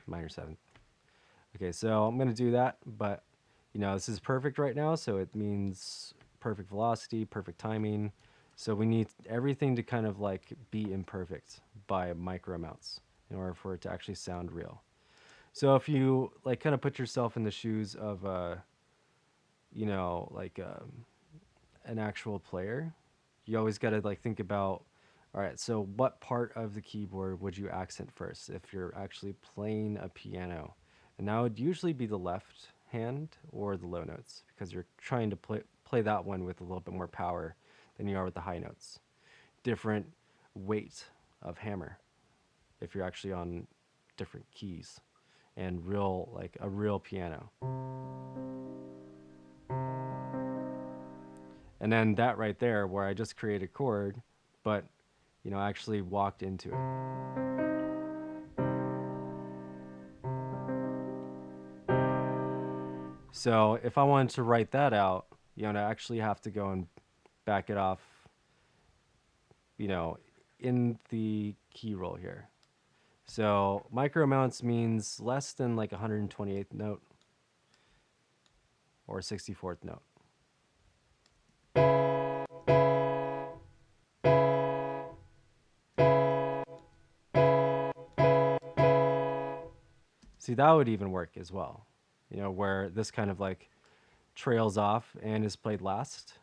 minor seventh. Okay, so I'm going to do that, but this is perfect right now, so it means perfect velocity, perfect timing. So we need everything to kind of like be imperfect by micro amounts in order for it to actually sound real. So if you like kind of put yourself in the shoes of like an actual player, you always got to like think about, all right, so what part of the keyboard would you accent first if you're actually playing a piano? And that would usually be the left hand or the low notes, because you're trying to play that one with a little bit more power than you are with the high notes. Different weight of hammer if you're actually on different keys, and real like a real piano. And then that right there, where I just created a chord, but actually walked into it. So if I wanted to write that out, I actually have to go and back it off, you know, in the key roll here. So micro amounts means less than like 128th note or 64th note. See, that would even work as well, where this kind of like trails off and is played last.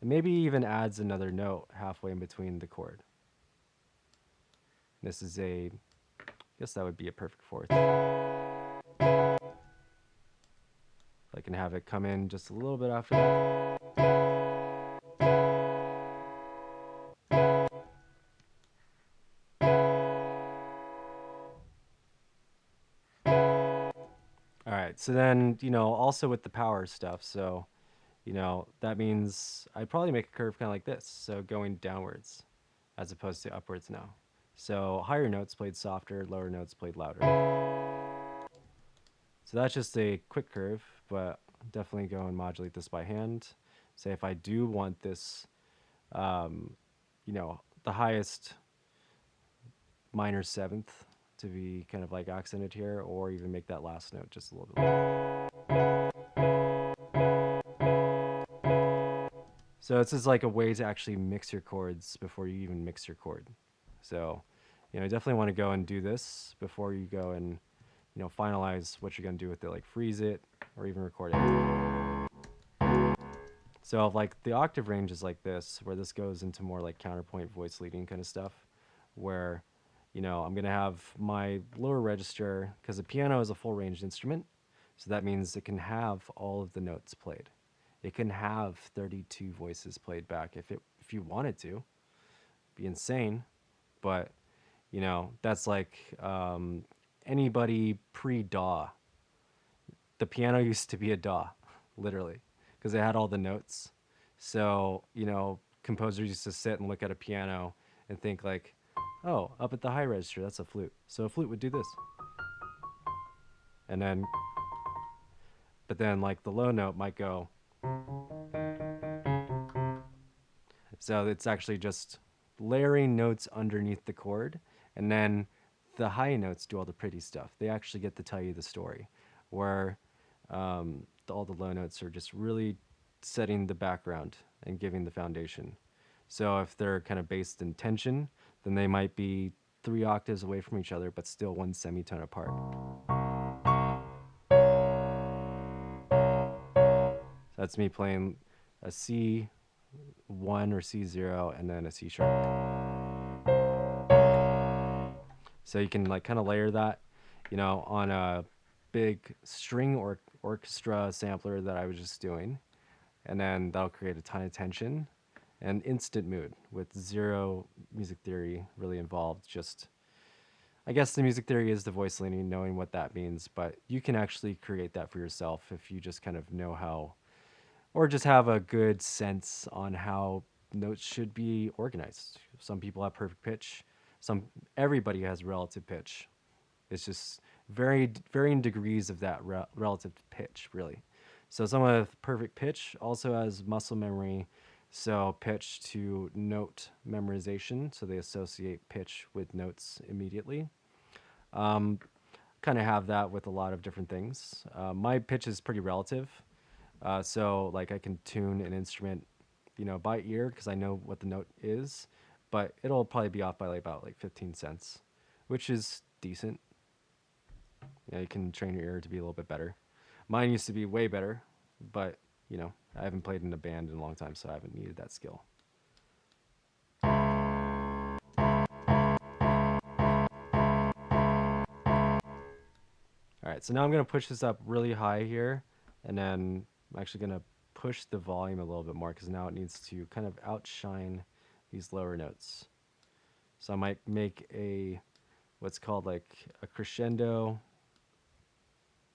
And maybe even adds another note halfway in between the chord. This is I guess that would be a perfect fourth. I can have it come in just a little bit after that. All right, so then, also with the power stuff, so, that means I'd probably make a curve kind of like this, so going downwards as opposed to upwards now. So higher notes played softer, lower notes played louder. So that's just a quick curve, but definitely go and modulate this by hand. Say if I do want this, the highest minor seventh to be kind of like accented here, or even make that last note just a little bit lower. So this is like a way to actually mix your chords before you even mix your chord. So, definitely want to go and do this before you go and, finalize what you're going to do with it, like freeze it or even record it. So like the octave range is like this, where this goes into more like counterpoint voice leading kind of stuff, where, I'm going to have my lower register, because the piano is a full ranged instrument. So that means it can have all of the notes played. It can have 32 voices played back if you wanted to. Be insane, but that's like anybody pre-DAW. The piano used to be a DAW, literally, because it had all the notes. So composers used to sit and look at a piano and think like, oh, up at the high register, that's a flute. So a flute would do this, and then, but then like the low note might go. So it's actually just layering notes underneath the chord, and then the high notes do all the pretty stuff. They actually get to tell you the story, where all the low notes are just really setting the background and giving the foundation. So if they're kind of based in tension, then they might be 3 octaves away from each other, but still one semitone apart. So that's me playing a C1 or C0 and then a C sharp. So you can like kind of layer that, on a big string or orchestra sampler that I was just doing. And then that'll create a ton of tension and instant mood with zero music theory really involved. Just, I guess the music theory is the voice leaning, knowing what that means, but you can actually create that for yourself if you just kind of know how, or just have a good sense on how notes should be organized. Some people have perfect pitch. Everybody has relative pitch. It's just varying degrees of that relative pitch, really. So someone with perfect pitch also has muscle memory, so pitch to note memorization, so they associate pitch with notes immediately. Kind of have that with a lot of different things. My pitch is pretty relative, so like I can tune an instrument, by ear because I know what the note is, but it'll probably be off by like about like 15 cents, which is decent. You can train your ear to be a little bit better. Mine used to be way better, but I haven't played in a band in a long time, so I haven't needed that skill. All right, so now I'm going to push this up really high here, and then I'm actually going to push the volume a little bit more because now it needs to kind of outshine these lower notes. So I might make what's called like a crescendo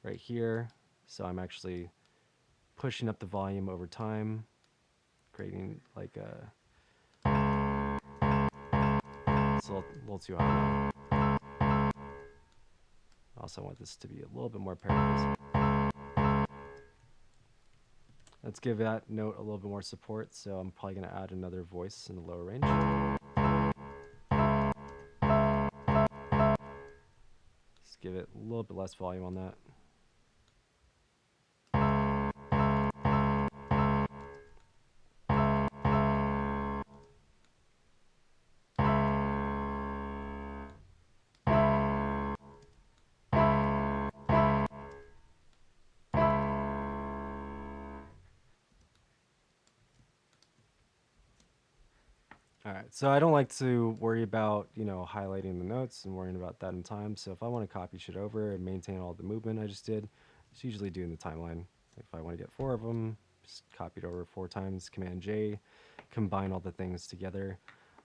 right here. So I'm actually pushing up the volume over time. creating like a it's a little too high. Also want this to be a little bit more paraphrasing. Let's give that note a little bit more support, so I'm probably going to add another voice in the lower range. Just give it a little bit less volume on that. All right, so I don't like to worry about, highlighting the notes and worrying about that in time. So if I want to copy shit over and maintain all the movement I just did, it's usually doing the timeline. If I want to get 4 of them, just copy it over 4 times, Command J, combine all the things together.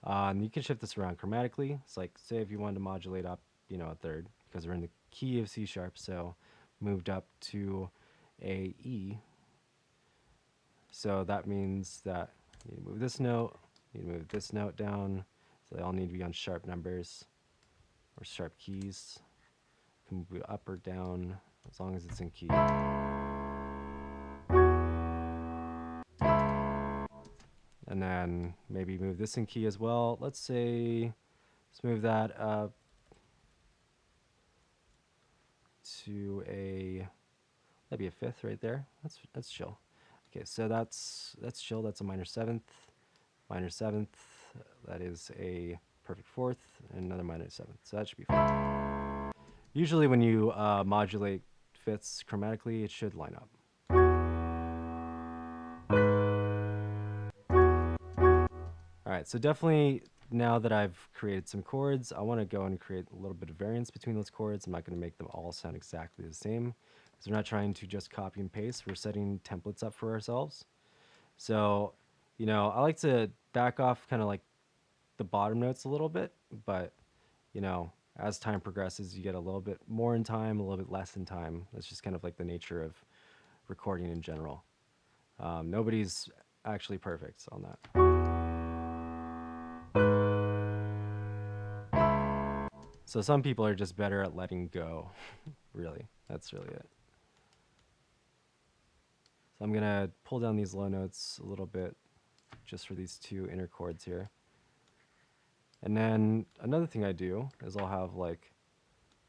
And you can shift this around chromatically. It's like, say if you wanted to modulate up, a third, because we're in the key of C sharp, so moved up to a E. So that means that you move this note, you move this note down, so they all need to be on sharp numbers or sharp keys. You can move it up or down as long as it's in key. And then maybe move this in key as well. Let's say, let's move that up to that'd be a 5th right there. That's chill. Okay, so that's chill. That's a minor 7th. Minor 7th, that is a perfect 4th, and another minor 7th. So that should be fine. Usually when you modulate 5ths chromatically, it should line up. All right, so definitely now that I've created some chords, I want to go and create a little bit of variance between those chords. I'm not going to make them all sound exactly the same because we're not trying to just copy and paste. We're setting templates up for ourselves. So, I like to back off kind of like the bottom notes a little bit, but as time progresses, you get a little bit more in time, a little bit less in time. That's just kind of like the nature of recording in general. Nobody's actually perfect on that. So some people are just better at letting go. Really, that's really it. So I'm gonna pull down these low notes a little bit just for these 2 inner chords here. And then another thing I do is I'll have like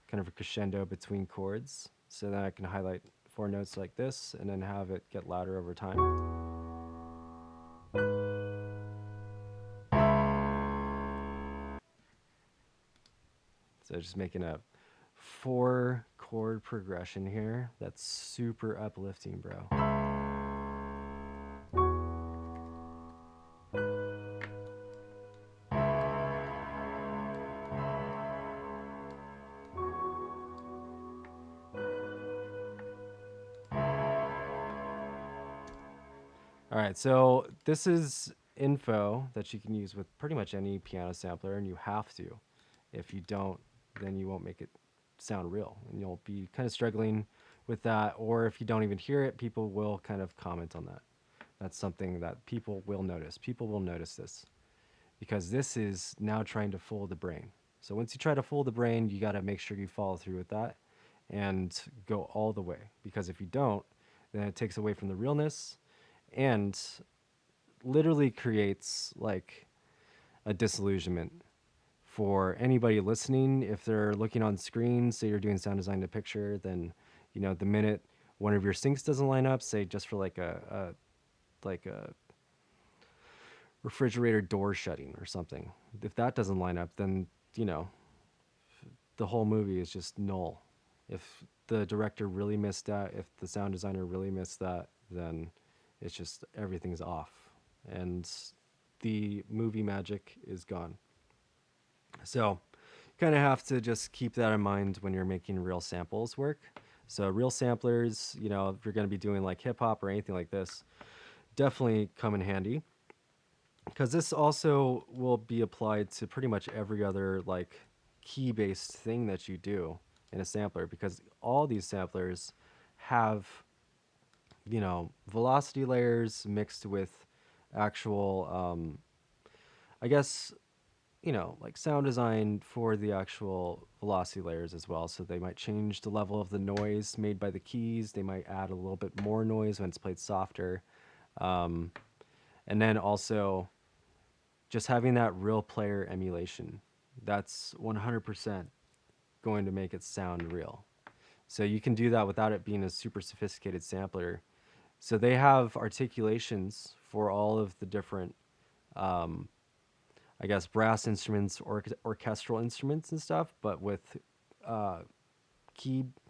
kind of a crescendo between chords, so that I can highlight 4 notes like this and then have it get louder over time. So just making a 4 chord progression here. That's super uplifting, bro. All right, so this is info that you can use with pretty much any piano sampler, and you have to. If you don't, then you won't make it sound real, and you'll be kind of struggling with that. Or if you don't even hear it, people will kind of comment on that. That's something that people will notice. People will notice this because this is now trying to fool the brain. So once you try to fool the brain, you got to make sure you follow through with that and go all the way, because if you don't, then it takes away from the realness and literally creates like a disillusionment for anybody listening. If they're looking on screen, say you're doing sound design to picture, then the minute one of your syncs doesn't line up, say just for like a refrigerator door shutting or something, if that doesn't line up, then the whole movie is just null. If the director really missed that, if the sound designer really missed that, then it's just everything's off and the movie magic is gone. So kind of have to just keep that in mind when you're making real samples work. So real samplers, if you're going to be doing like hip hop or anything like this, definitely come in handy, because this also will be applied to pretty much every other like key based thing that you do in a sampler, because all these samplers have velocity layers mixed with actual, I guess, like sound design for the actual velocity layers as well. So they might change the level of the noise made by the keys. They might add a little bit more noise when it's played softer. Um, and then also just having that real player emulation. That's 100% going to make it sound real. So you can do that without it being a super sophisticated sampler. So they have articulations for all of the different, um, I guess, brass instruments, orchestral instruments and stuff, but with uh,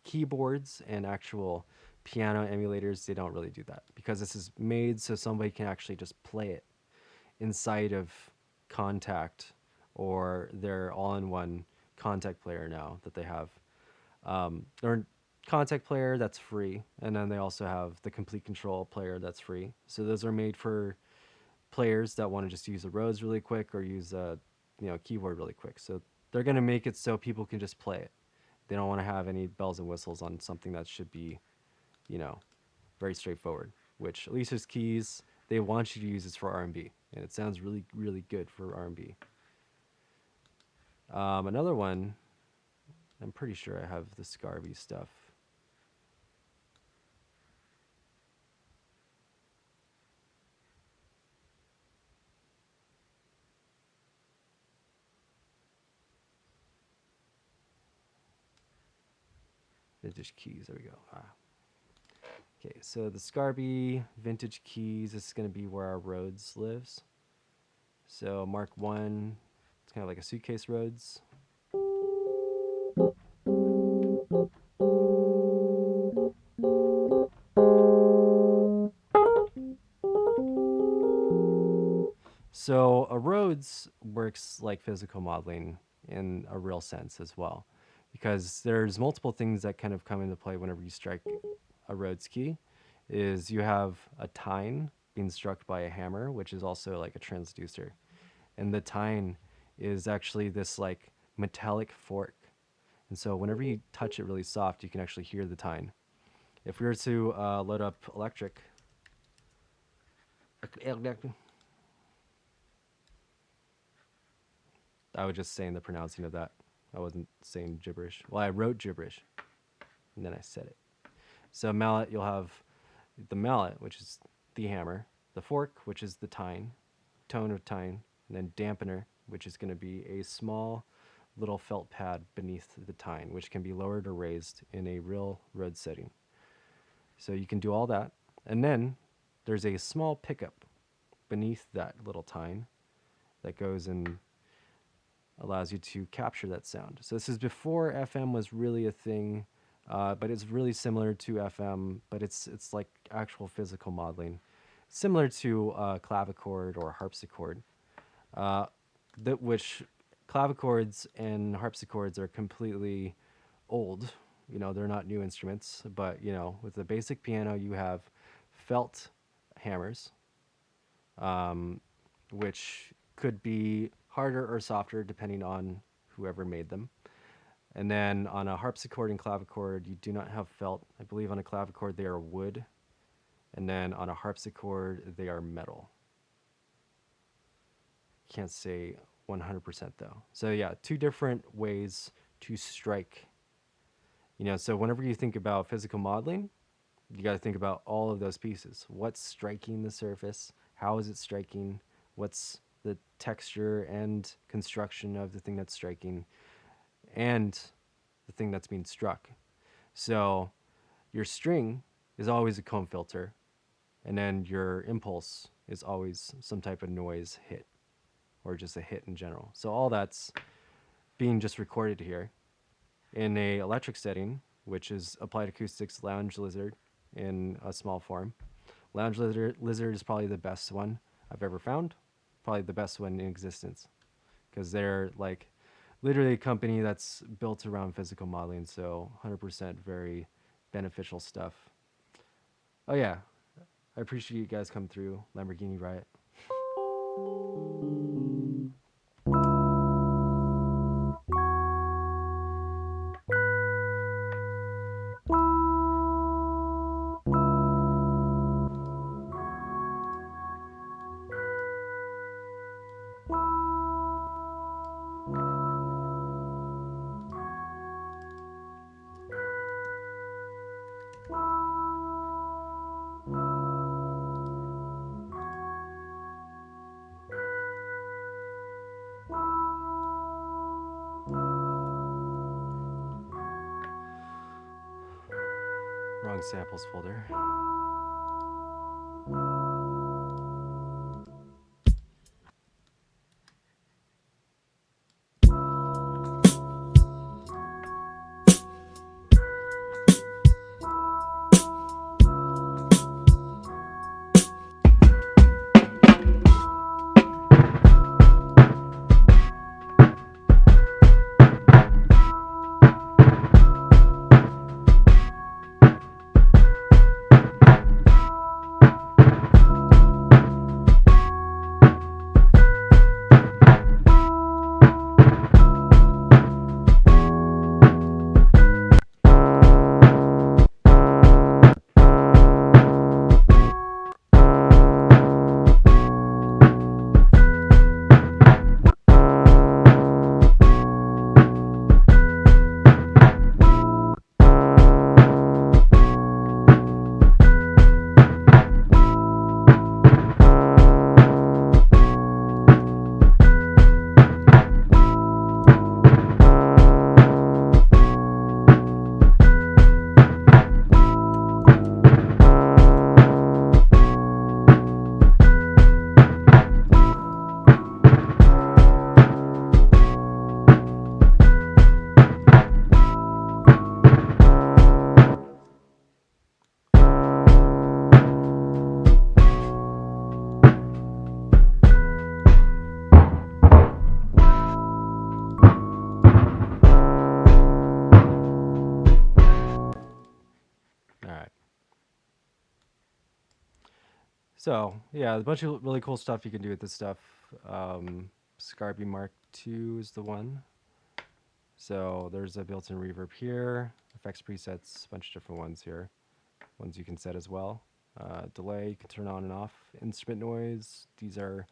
keyboards and actual piano emulators, they don't really do that because this is made so somebody can actually just play it inside of Kontakt or their all-in-one Kontakt player now that they have. Their Kontakt player that's free, and then they also have the Complete Control player that's free. So those are made for players that want to just use the Rhodes really quick or use a keyboard really quick. So they're gonna make it so people can just play it. They don't want to have any bells and whistles on something that should be, you know, very straightforward. Which Alicia's keys, they want you to use this for R&B, and it sounds really, really good for R&B. Another one, I'm pretty sure I have the Scarby stuff. Vintage keys, there we go. Okay, so the Scarby vintage keys, this is going to be where our Rhodes lives. So Mark 1, it's kind of like a suitcase Rhodes. So a Rhodes works like physical modeling in a real sense as well, because there's multiple things that kind of come into play whenever you strike a Rhodes key. Is you have a tine being struck by a hammer, which is also like a transducer, and the tine is actually this like metallic fork, and so whenever you touch it really soft, you can actually hear the tine. If we were to load up electric, I was just saying the pronouncing of that. I wasn't saying gibberish. Well, I wrote gibberish, and then I said it. So mallet, you'll have the mallet, which is the hammer, the fork, which is the tine, tone of tine, and then dampener, which is going to be a small little felt pad beneath the tine, which can be lowered or raised in a real Rhodes setting. So you can do all that. And then there's a small pickup beneath that little tine that goes and allows you to capture that sound. So this is before FM was really a thing, but it's really similar to FM, but it's like actual physical modeling, similar to clavichord or harpsichord, uh, that which clavichords and harpsichords are completely old. They're not new instruments, but with the basic piano, you have felt hammers, um, which could be harder or softer depending on whoever made them. And then on a harpsichord and clavichord, you do not have felt. I believe on a clavichord they are wood, and then on a harpsichord they are metal. Can't say 100% though. So yeah, two different ways to strike. So whenever you think about physical modeling, you got to think about all of those pieces. What's striking the surface? How is it striking? What's the texture and construction of the thing that's striking and the thing that's being struck? So your string is always a comb filter, and then your impulse is always some type of noise hit or just a hit in general. So all that's being just recorded here in a electric setting, which is Applied Acoustics Lounge Lizard in a small form. Lounge Lizard is probably the best one I've ever found, probably the best one in existence, because they're like literally a company that's built around physical modeling, so 100% very beneficial stuff. Oh yeah, I appreciate you guys come through, Lamborghini Riot. wrong samples folder. All right. So yeah, a bunch of really cool stuff you can do with this stuff. Scarby Mark II is the one. So there's a built-in reverb here, effects presets, a bunch of different ones here, ones you can set as well. Delay, you can turn on and off. Instrument noise, these are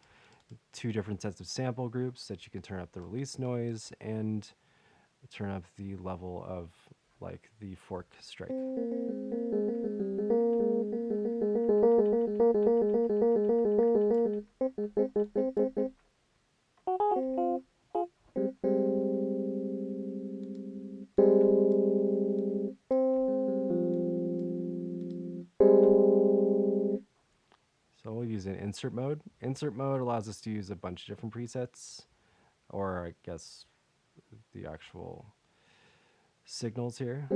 two different sets of sample groups that you can turn up the release noise and turn up the level of like the fork strike. So we'll use an insert mode. Insert mode allows us to use a bunch of different presets, or I guess the actual signals here.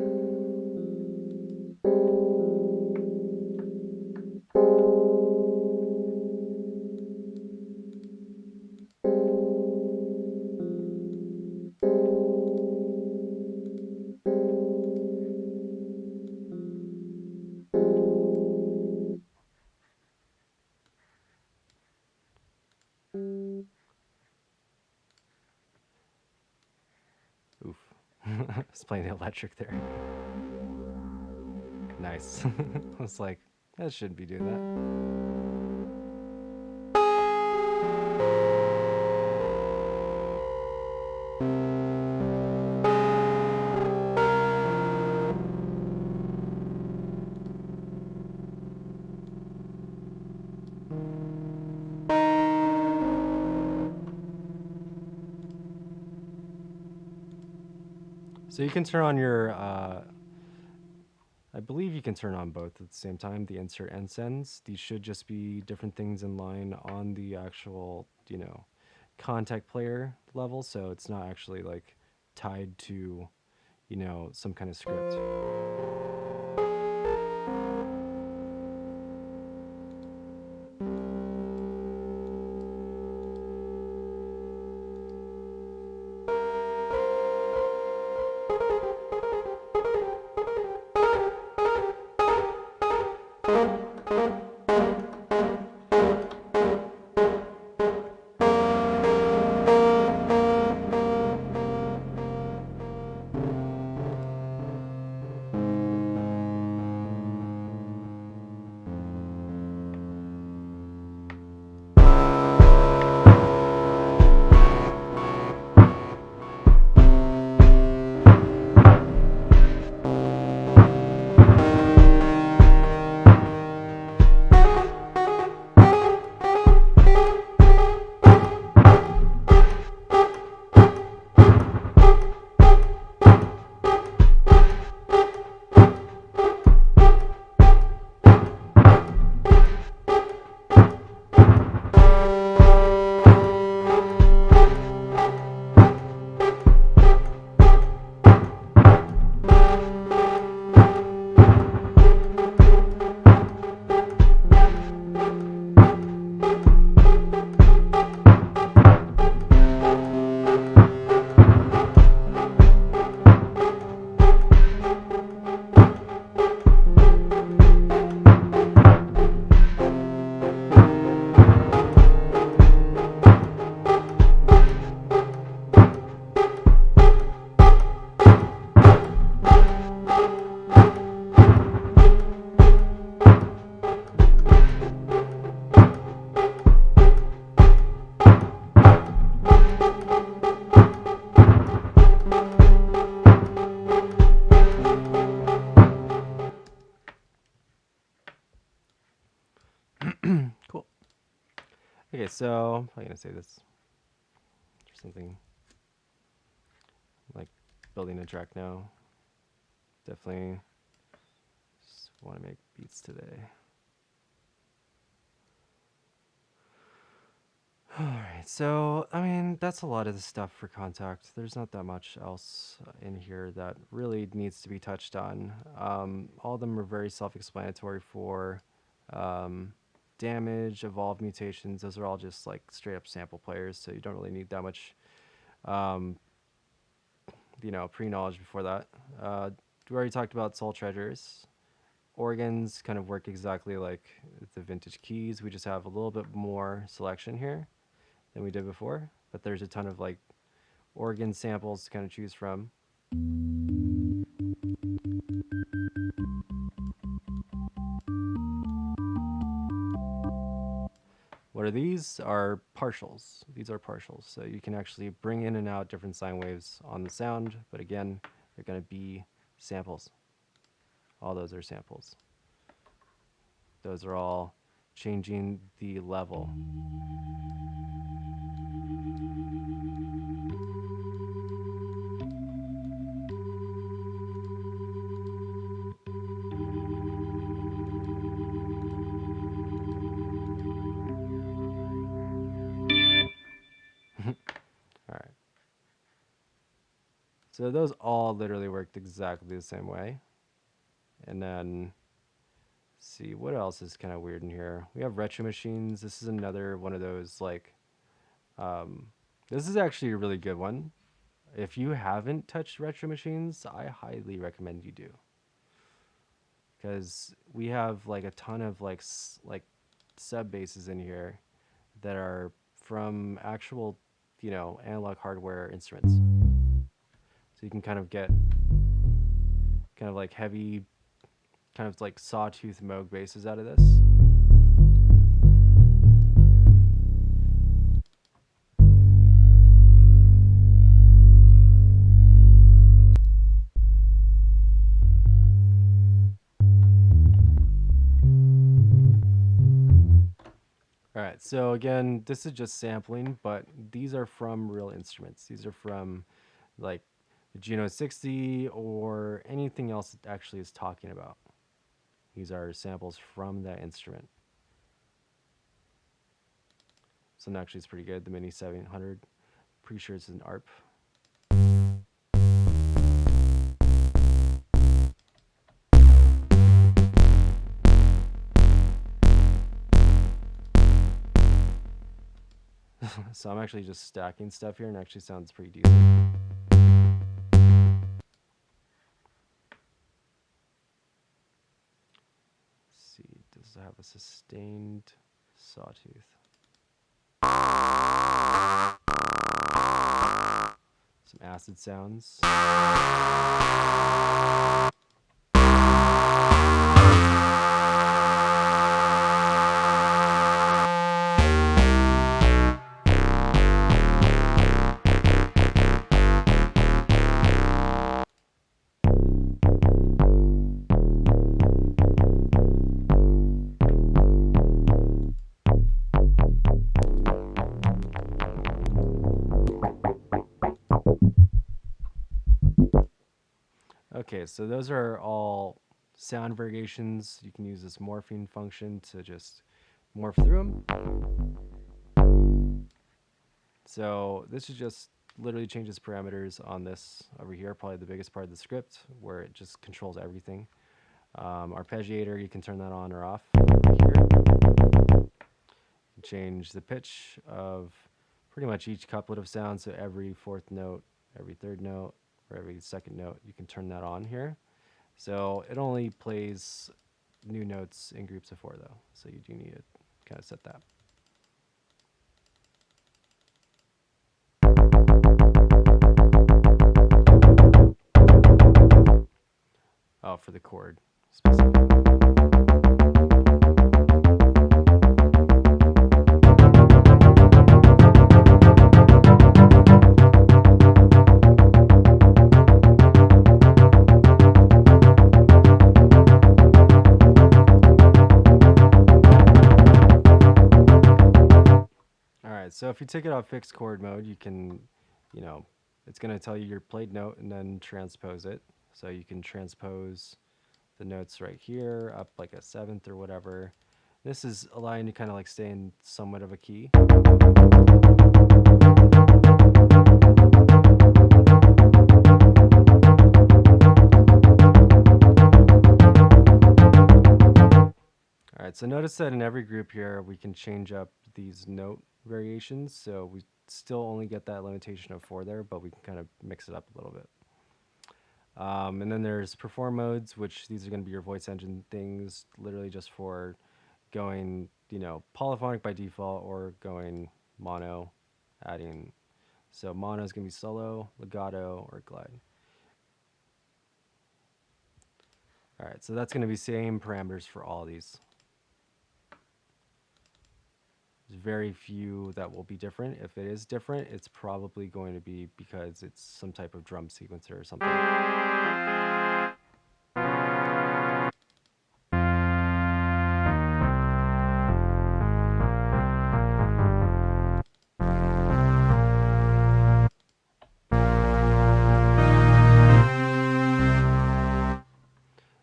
Oof. It's playing the electric there. Nice. I was like, that shouldn't be doing that. So you can turn on your, I believe you can turn on both at the same time, the insert and sends. These should just be different things in line on the actual, contact player level. So it's not actually like tied to, some kind of script. Cool. Okay, so I'm probably gonna say this or something like building a track now. Definitely just want to make beats today. Alright, so, I mean, that's a lot of the stuff for Kontakt. There's not that much else in here that really needs to be touched on. All of them are very self-explanatory for damage, evolved mutations. Those are all just like straight up sample players, so you don't really need that much, um, pre-knowledge before that. We already talked about soul treasures. Organs kind of work exactly like the vintage keys. We just have a little bit more selection here than we did before, but there's a ton of like organ samples to kind of choose from. What are these? Are partials. These are partials, so you can actually bring in and out different sine waves on the sound, but again, they're going to be samples. All those are samples. Those are all changing the level. All right. So those all literally worked exactly the same way. And then see what else is kind of weird in here. We have retro machines. This is another one of those like this is actually a really good one. If you haven't touched retro machines, I highly recommend you do, because we have like a ton of like sub basses in here that are from actual analog hardware instruments, so you can kind of get kind of like heavy, kind of like sawtooth Moog basses out of this. All right, so again, this is just sampling, but these are from real instruments. These are from like the Juno 60 or anything else it actually is talking about. These are samples from that instrument. So actually it's pretty good, the Mini 700. Pretty sure it's an ARP. So I'm actually just stacking stuff here and it actually sounds pretty decent. Let's see, does it have a sustained sawtooth? Some acid sounds. Okay, so those are all sound variations. You can use this morphing function to just morph through them. So this is just literally changes parameters on this over here, probably the biggest part of the script, where it just controls everything. Arpeggiator, you can turn that on or off here. You can change the pitch of pretty much each couplet of sound, so every fourth note, every third note, or every second note, you can turn that on here. So it only plays new notes in groups of 4 though, so you do need to kind of set that. Oh, for the chord specifically. right, so if you take it off fixed chord mode, you can, you know, it's going to tell you your played note and then transpose it. So you can transpose the notes right here up like a seventh or whatever. This is allowing you to kind of like stay in somewhat of a key. All right, so notice that in every group here, we can change up these note variations. So we still only get that limitation of 4 there, but we can kind of mix it up a little bit. And then there's perform modes, which these are going to be your voice engine things, literally just for going, polyphonic by default or going mono, adding. So mono is going to be solo, legato, or glide. All right, so that's going to be same parameters for all these. There's very few that will be different. If it is different, it's probably going to be because it's some type of drum sequencer or something.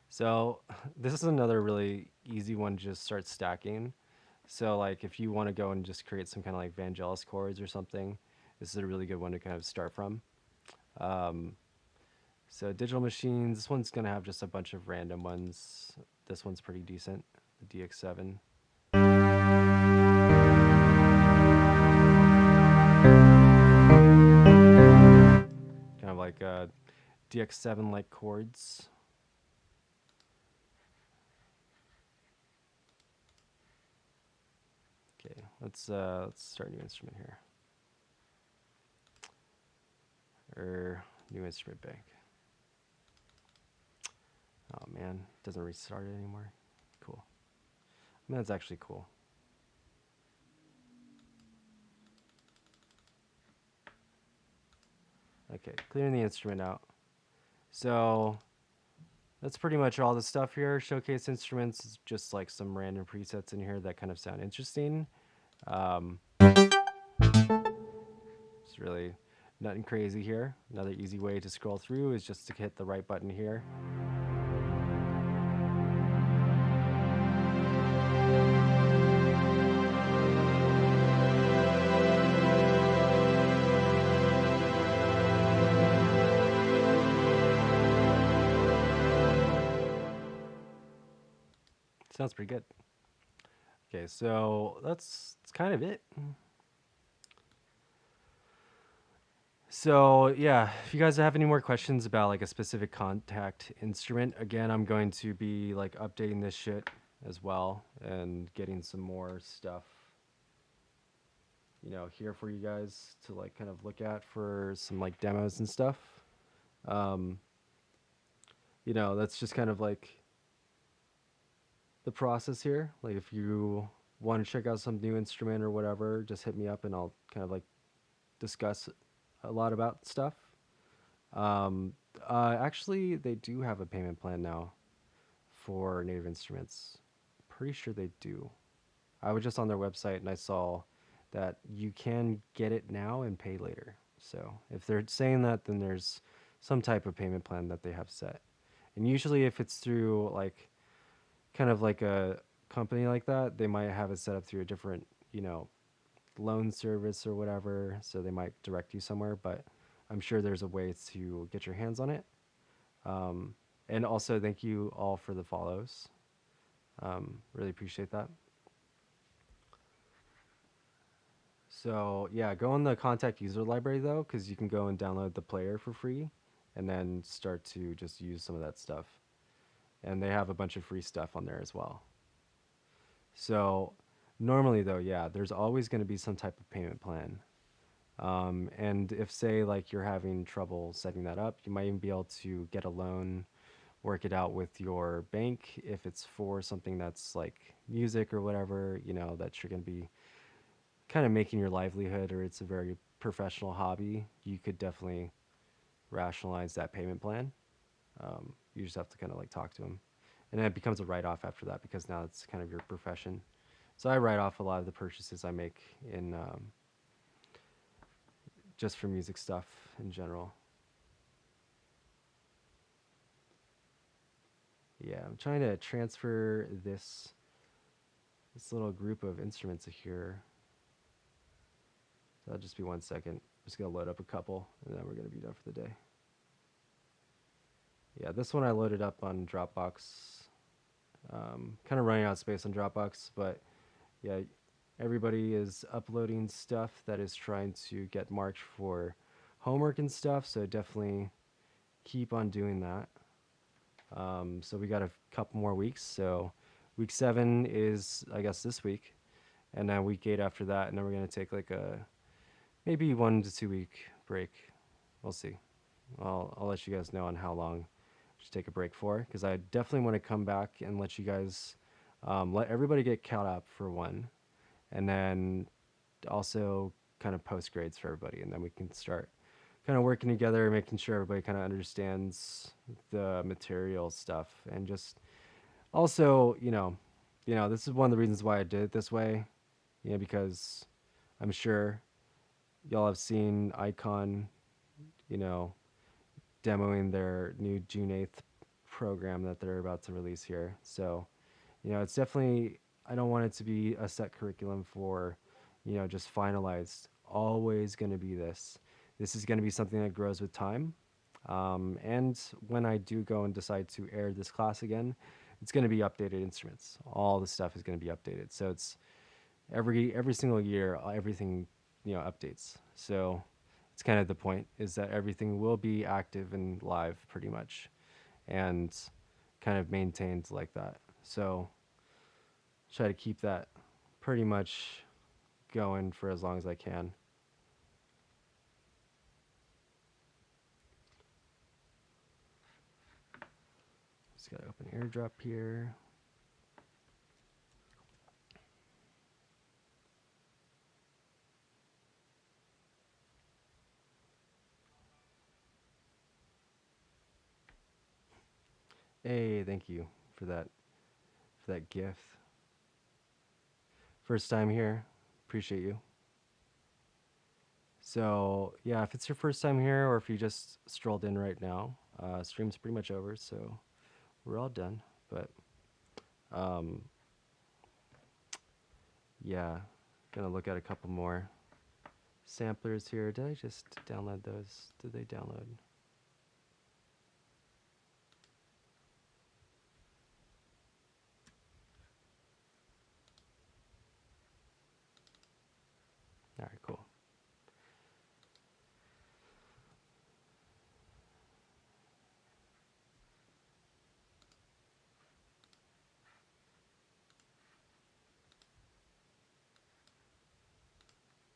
So this is another really easy one to just start stacking. So like if you want to go and just create some kind of like Vangelis chords or something, this is a really good one to kind of start from. So digital machines, this one's going to have just a bunch of random ones. This one's pretty decent, the DX7. Kind of like DX7 like chords. Okay, let's start a new instrument here. Or new instrument bank. Oh man, doesn't restart it anymore. Cool. I mean, that's actually cool. Okay, clearing the instrument out. So that's pretty much all the stuff here. Showcase instruments is just like some random presets in here that kind of sound interesting. It's really nothing crazy here. Another easy way to scroll through is just to hit the right button here. Sounds pretty good. Okay, so that's kind of it. So yeah, if you guys have any more questions about like a specific Kontakt instrument, again, I'm going to be like updating this shit as well and getting some more stuff, here for you guys to like kind of look at for some like demos and stuff. Um, that's just kind of like the process here. Like if you want to check out some new instrument or whatever, just hit me up and I'll kind of like discuss a lot about stuff. Um, Actually, they do have a payment plan now for native instruments. Pretty sure they do. I was just on their website and I saw that you can get it now and pay later. So if they're saying that, then there's some type of payment plan that they have set. And usually, if it's through like kind of like a company like that, they might have it set up through a different, loan service or whatever. So they might direct you somewhere, but I'm sure there's a way to get your hands on it. Um, and also, thank you all for the follows. Really appreciate that. So yeah, go in the Kontakt user library though, because you can go and download the player for free, and then start to just use some of that stuff. And they have a bunch of free stuff on there as well. So normally though, yeah, there's always going to be some type of payment plan. And if say like you're having trouble setting that up, you might even be able to get a loan, work it out with your bank if it's for something that's like music or whatever, that you're going to be kind of making your livelihood or it's a very professional hobby. You could definitely rationalize that payment plan. You just have to kind of like talk to them. And then it becomes a write off after that because now it's kind of your profession. So I write off a lot of the purchases I make in just for music stuff in general. Yeah, I'm trying to transfer this little group of instruments here. So that'll just be 1 second. Just gonna load up a couple, and then we're gonna be done for the day. Yeah, this one I loaded up on Dropbox. Kind of running out of space on Dropbox, but yeah, everybody is uploading stuff that is trying to get marked for homework and stuff. So definitely keep on doing that. So we got a couple more weeks. So week 7 is, I guess, this week, and then week 8 after that, and then we're gonna take like a maybe 1 to 2 week break. We'll see. I'll let you guys know on how long to take a break for, because I definitely want to come back and let you guys let everybody get caught up for one, and then also kind of post grades for everybody, and then we can start kind of working together, making sure everybody kind of understands the material stuff, and just also, this is one of the reasons why I did it this way, because I'm sure y'all have seen Icon, you know, demoing their new June 8th program that they're about to release here. So, it's definitely, I don't want it to be a set curriculum for, just finalized. Always going to be this. This is going to be something that grows with time. And when I do go and decide to air this class again, it's going to be updated instruments. All the stuff is going to be updated. So it's every single year, everything updates. So it's kind of the point, is that everything will be active and live pretty much, and kind of maintained like that. So try to keep that pretty much going for as long as I can. Just gotta open AirDrop here. Hey, thank you for that gift. First time here, appreciate you. So yeah, if it's your first time here, or if you just strolled in right now, stream's pretty much over, so we're all done. But um, yeah, gonna look at a couple more samplers here. Did I just download those? Did they download? All right, cool.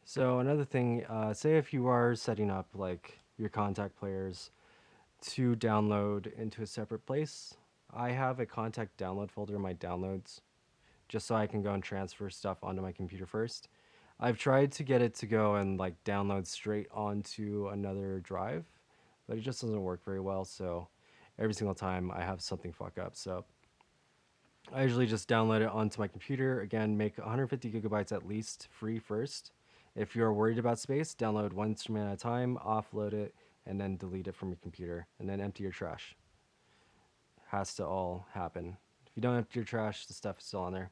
So another thing, say if you are setting up like your Kontakt players to download into a separate place, I have a Kontakt download folder in my downloads, just so I can go and transfer stuff onto my computer first. I've tried to get it to go and like download straight onto another drive, but it just doesn't work very well. So every single time I have something fuck up. So I usually just download it onto my computer. Again, make 150 gigabytes at least free first. If you're worried about space, download one instrument at a time, offload it, and then delete it from your computer, and then empty your trash. Has to all happen. If you don't empty your trash, the stuff is still on there.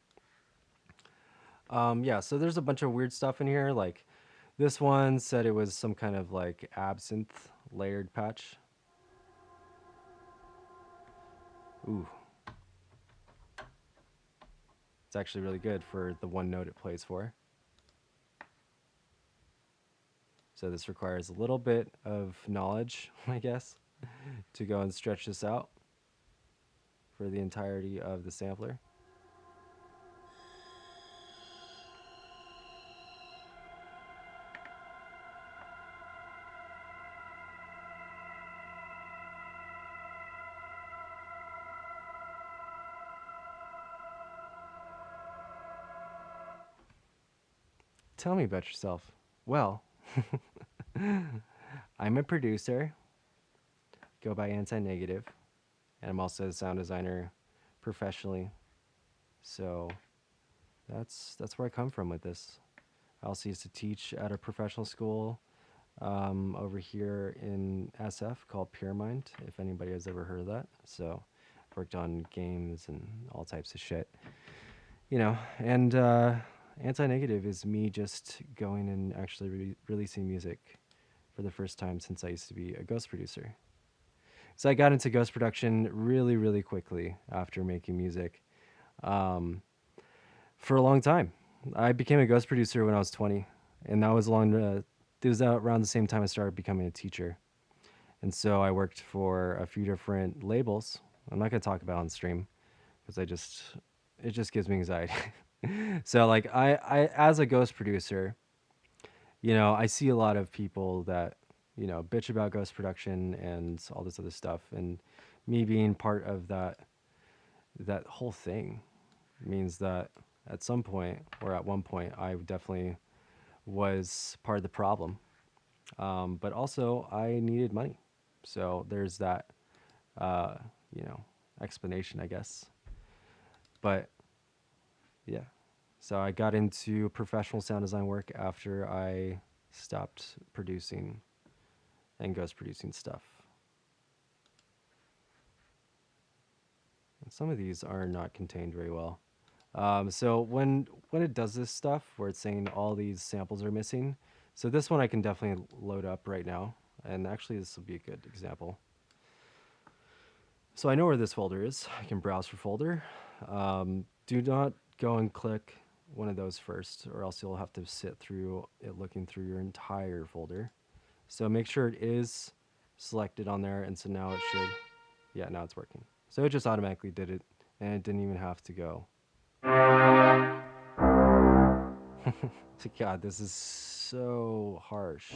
Yeah, so there's a bunch of weird stuff in here. Like this one said it was some kind of like absinthe layered patch. Ooh. It's actually really good for the one note it plays for. So this requires a little bit of knowledge, I guess, to go and stretch this out for the entirety of the sampler. Tell me about yourself. Well, I'm a producer, go by antinegative, and I'm also a sound designer professionally. So that's where I come from with this. I also used to teach at a professional school. over here in SF called PureMind, if anybody has ever heard of that. So, worked on games and all types of shit. And anti-negative is me just going and actually releasing music for the first time since I used to be a ghost producer. So I got into ghost production really, really quickly after making music um, for a long time. I became a ghost producer when I was 20, and that was it was around the same time I started becoming a teacher. And so I worked for a few different labels. I'm not going to talk about on stream because it just gives me anxiety. So like as a ghost producer, I see a lot of people that, bitch about ghost production and all this other stuff. And me being part of that whole thing means that at some point or at one point, I definitely was part of the problem. But also, I needed money. So there's that, uh, you know, explanation, I guess. But yeah. So I got into professional sound design work after I stopped producing and ghost producing stuff. And some of these are not contained very well. So when it does this stuff where it's saying all these samples are missing, so this one I can definitely load up right now, and actually this will be a good example. So I know where this folder is. I can browse for folder. Do not go and click one of those first, or else you'll have to sit through it looking through your entire folder. So make sure it is selected on there, and so now it should, yeah, now it's working. So it just automatically did it, and it didn't even have to go. God, this is so harsh.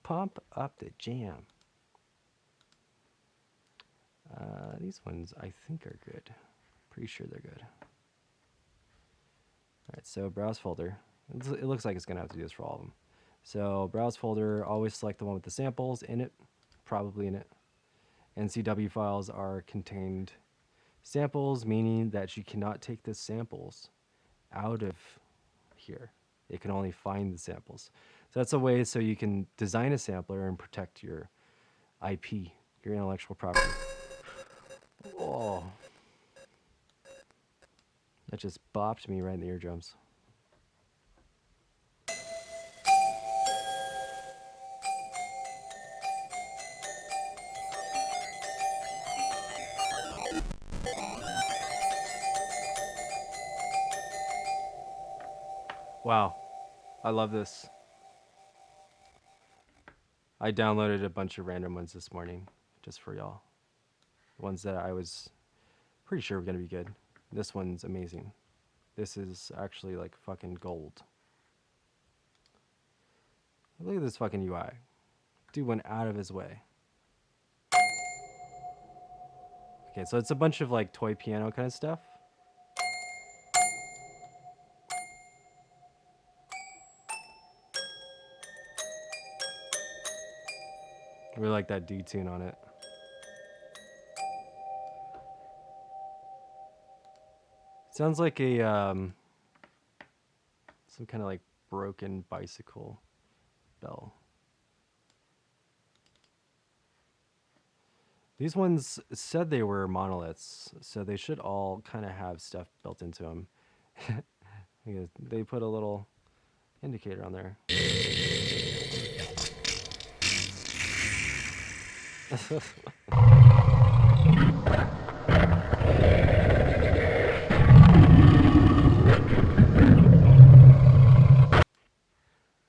Pump up the jam. These ones I think are good. Pretty sure they're good. All right, so browse folder. It looks like it's gonna have to do this for all of them. So browse folder, always select the one with the samples in it, probably in it. NCW files are contained samples, meaning that you cannot take the samples out of here. It can only find the samples. So that's a way so you can design a sampler and protect your IP, your intellectual property. Oh, that just bopped me right in the eardrums. Wow, I love this. I downloaded a bunch of random ones this morning just for y'all. Ones that I was pretty sure were going to be good. This one's amazing. This is actually like fucking gold. Look at this fucking UI. Dude went out of his way. Okay, so it's a bunch of like toy piano kind of stuff. Really like that D tune on it. Sounds like a some kind of like broken bicycle bell. These ones said they were monoliths, so they should all kind of have stuff built into them. They put a little indicator on there. All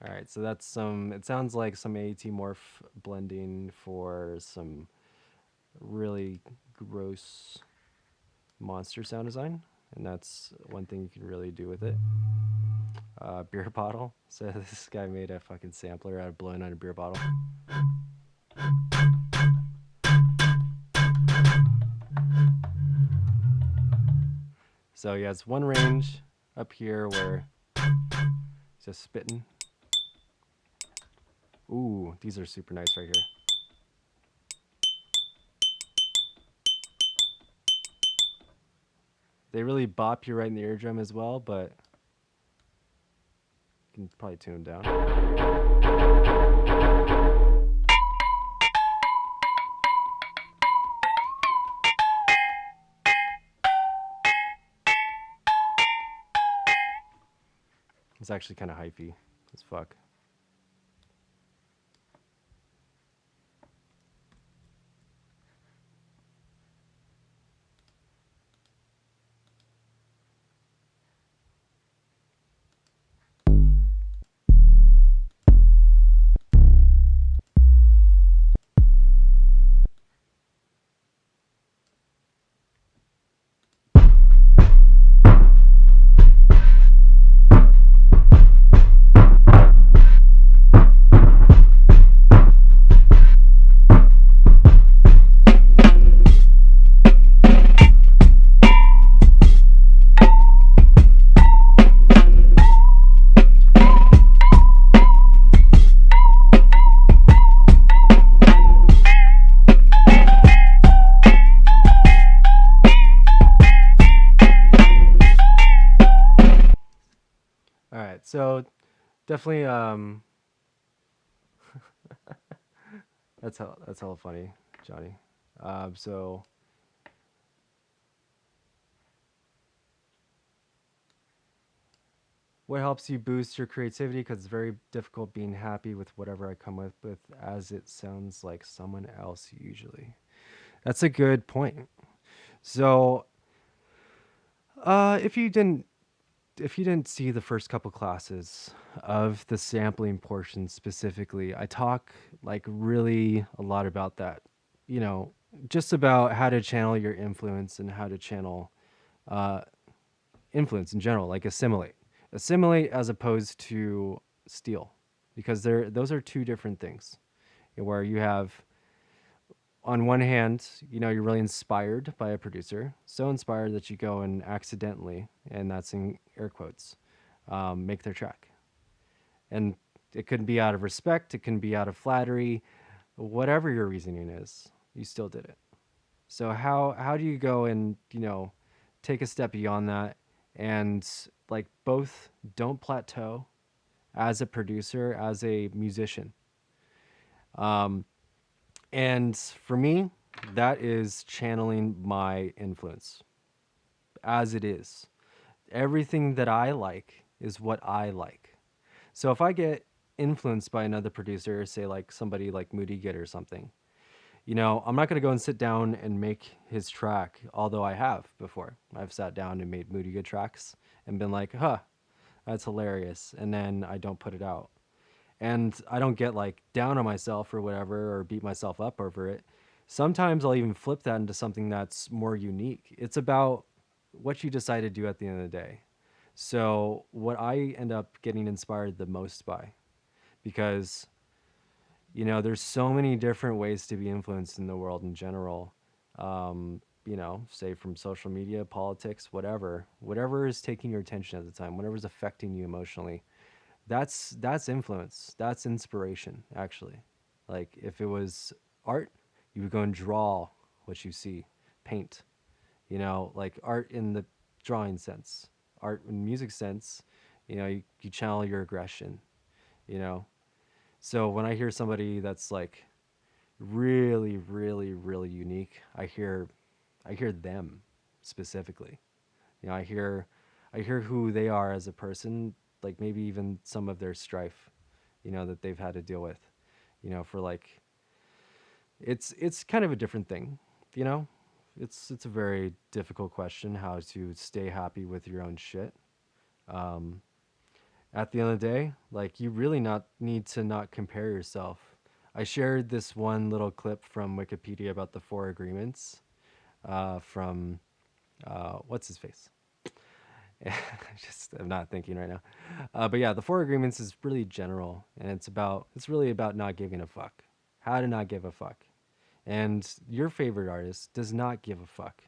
right, So that's some. It sounds like some AT morph blending for some really gross monster sound design, and that's one thing you can really do with it. Beer bottle. So this guy made a fucking sampler out of blowing on a beer bottle. So he has one range up here where he's just spitting. Ooh, these are super nice right here. They really bop you right in the eardrum as well, but you can probably tune them down. It's actually kind of hypey as fuck. All right, so definitely that's hella funny, Johnny. So what helps you boost your creativity? Because it's very difficult being happy with whatever I come with, as it sounds like someone else usually. That's a good point. So, if you didn't see the first couple classes of the sampling portion specifically, I talk like really a lot about that. You know, just about how to channel your influence and how to channel uh, influence in general, like assimilate as opposed to steal, because those are two different things. Where you have, on one hand, you're really inspired by a producer, so inspired that you go and accidentally, and that's in air quotes, make their track. And it could be out of respect, it can be out of flattery, whatever your reasoning is, you still did it. So how do you go and take a step beyond that, and like both don't plateau as a producer, as a musician? Um, and for me, that is channeling my influence as it is. Everything that I like is what I like. So if I get influenced by another producer, say like somebody like Moody Git or something, I'm not going to go and sit down and make his track, although I have before. I've sat down and made Moody Good tracks and been like, huh, that's hilarious. And then I don't put it out. And I don't get like down on myself or whatever or beat myself up over it. Sometimes I'll even flip that into something that's more unique. It's about what you decide to do at the end of the day. So, what I end up getting inspired the most by, because there's so many different ways to be influenced in the world in general. Say from social media, politics, whatever is taking your attention at the time, whatever's affecting you emotionally, that's influence. That's inspiration, actually. Like if it was art, you would go and draw what you see, paint. Like art in the drawing sense, art in music sense. You channel your aggression. You know, so when I hear somebody that's like really, really, really unique, I hear them specifically. I hear who they are as a person, like maybe even some of their strife, that they've had to deal with, for like it's kind of a different thing, you know? It's a very difficult question how to stay happy with your own shit. Um At the end of the day, like you really not need to not compare yourself. I shared this one little clip from Wikipedia about the four agreements from what's his face. I'm not thinking right now. But yeah, the four agreements is really general, and it's really about not giving a fuck. How to not give a fuck. And your favorite artist does not give a fuck.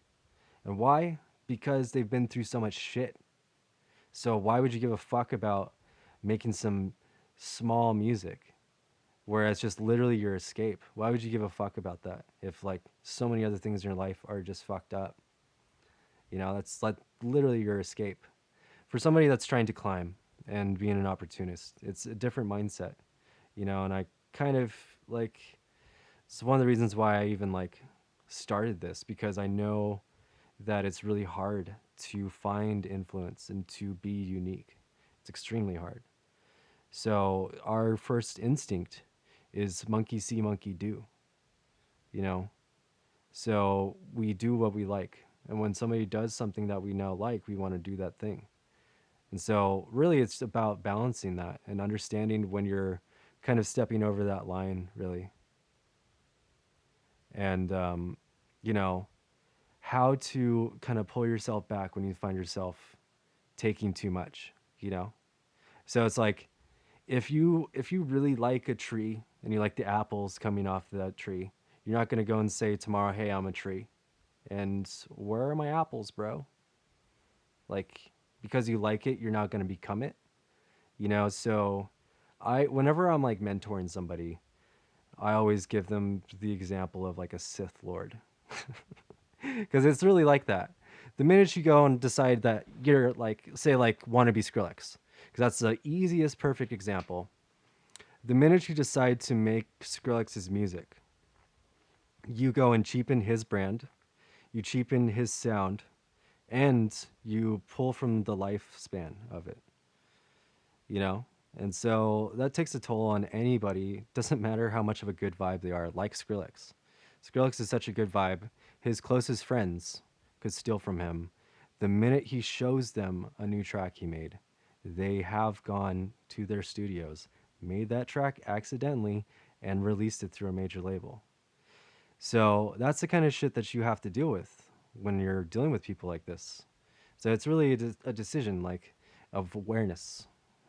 And why? Because they've been through so much shit. So why would you give a fuck about making some small music where it's just literally your escape? Why would you give a fuck about that if like so many other things in your life are just fucked up? You know, that's like literally your escape. For somebody that's trying to climb and being an opportunist, it's a different mindset, you know, and I kind of like it's one of the reasons why I even like started this because I know that it's really hard to find influence and to be unique. It's extremely hard. So our first instinct is monkey see, monkey do, you know? So we do what we like. And when somebody does something that we now like, we want to do that thing. And so really it's about balancing that and understanding when you're kind of stepping over that line, really. And, you know, how to kind of pull yourself back when you find yourself taking too much, you know? So it's like if you really like a tree and you like the apples coming off that tree, you're not going to go and say tomorrow, "Hey, I'm a tree." And where are my apples, bro? Like because you like it, you're not going to become it, you know? So I whenever I'm like mentoring somebody, I always give them the example of like a Sith Lord. Because it's really like that. The minute you go and decide that you're like, say, like, want to be Skrillex, because that's the easiest, perfect example. The minute you decide to make Skrillex's music, you go and cheapen his brand, you cheapen his sound, and you pull from the lifespan of it, you know? And so that takes a toll on anybody. Doesn't matter how much of a good vibe they are, like Skrillex. Skrillex is such a good vibe. His closest friends could steal from him. The minute he shows them a new track he made, they have gone to their studios, made that track accidentally, and released it through a major label. So that's the kind of shit that you have to deal with when you're dealing with people like this. So it's really a decision like of awareness,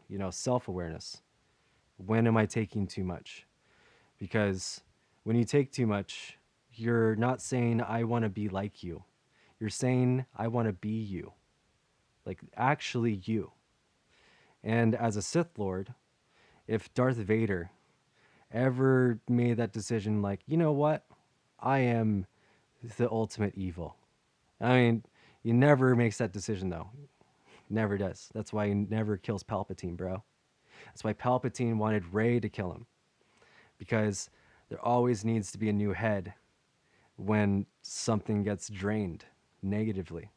you know, self-awareness. When am I taking too much? Because when you take too much, you're not saying I want to be like you. You're saying I want to be you. Like actually you. And as a Sith Lord, if Darth Vader ever made that decision like, "You know what? I am the ultimate evil." I mean, he never makes that decision though. Never does. That's why he never kills Palpatine, bro. That's why Palpatine wanted Rey to kill him because there always needs to be a new head when something gets drained negatively.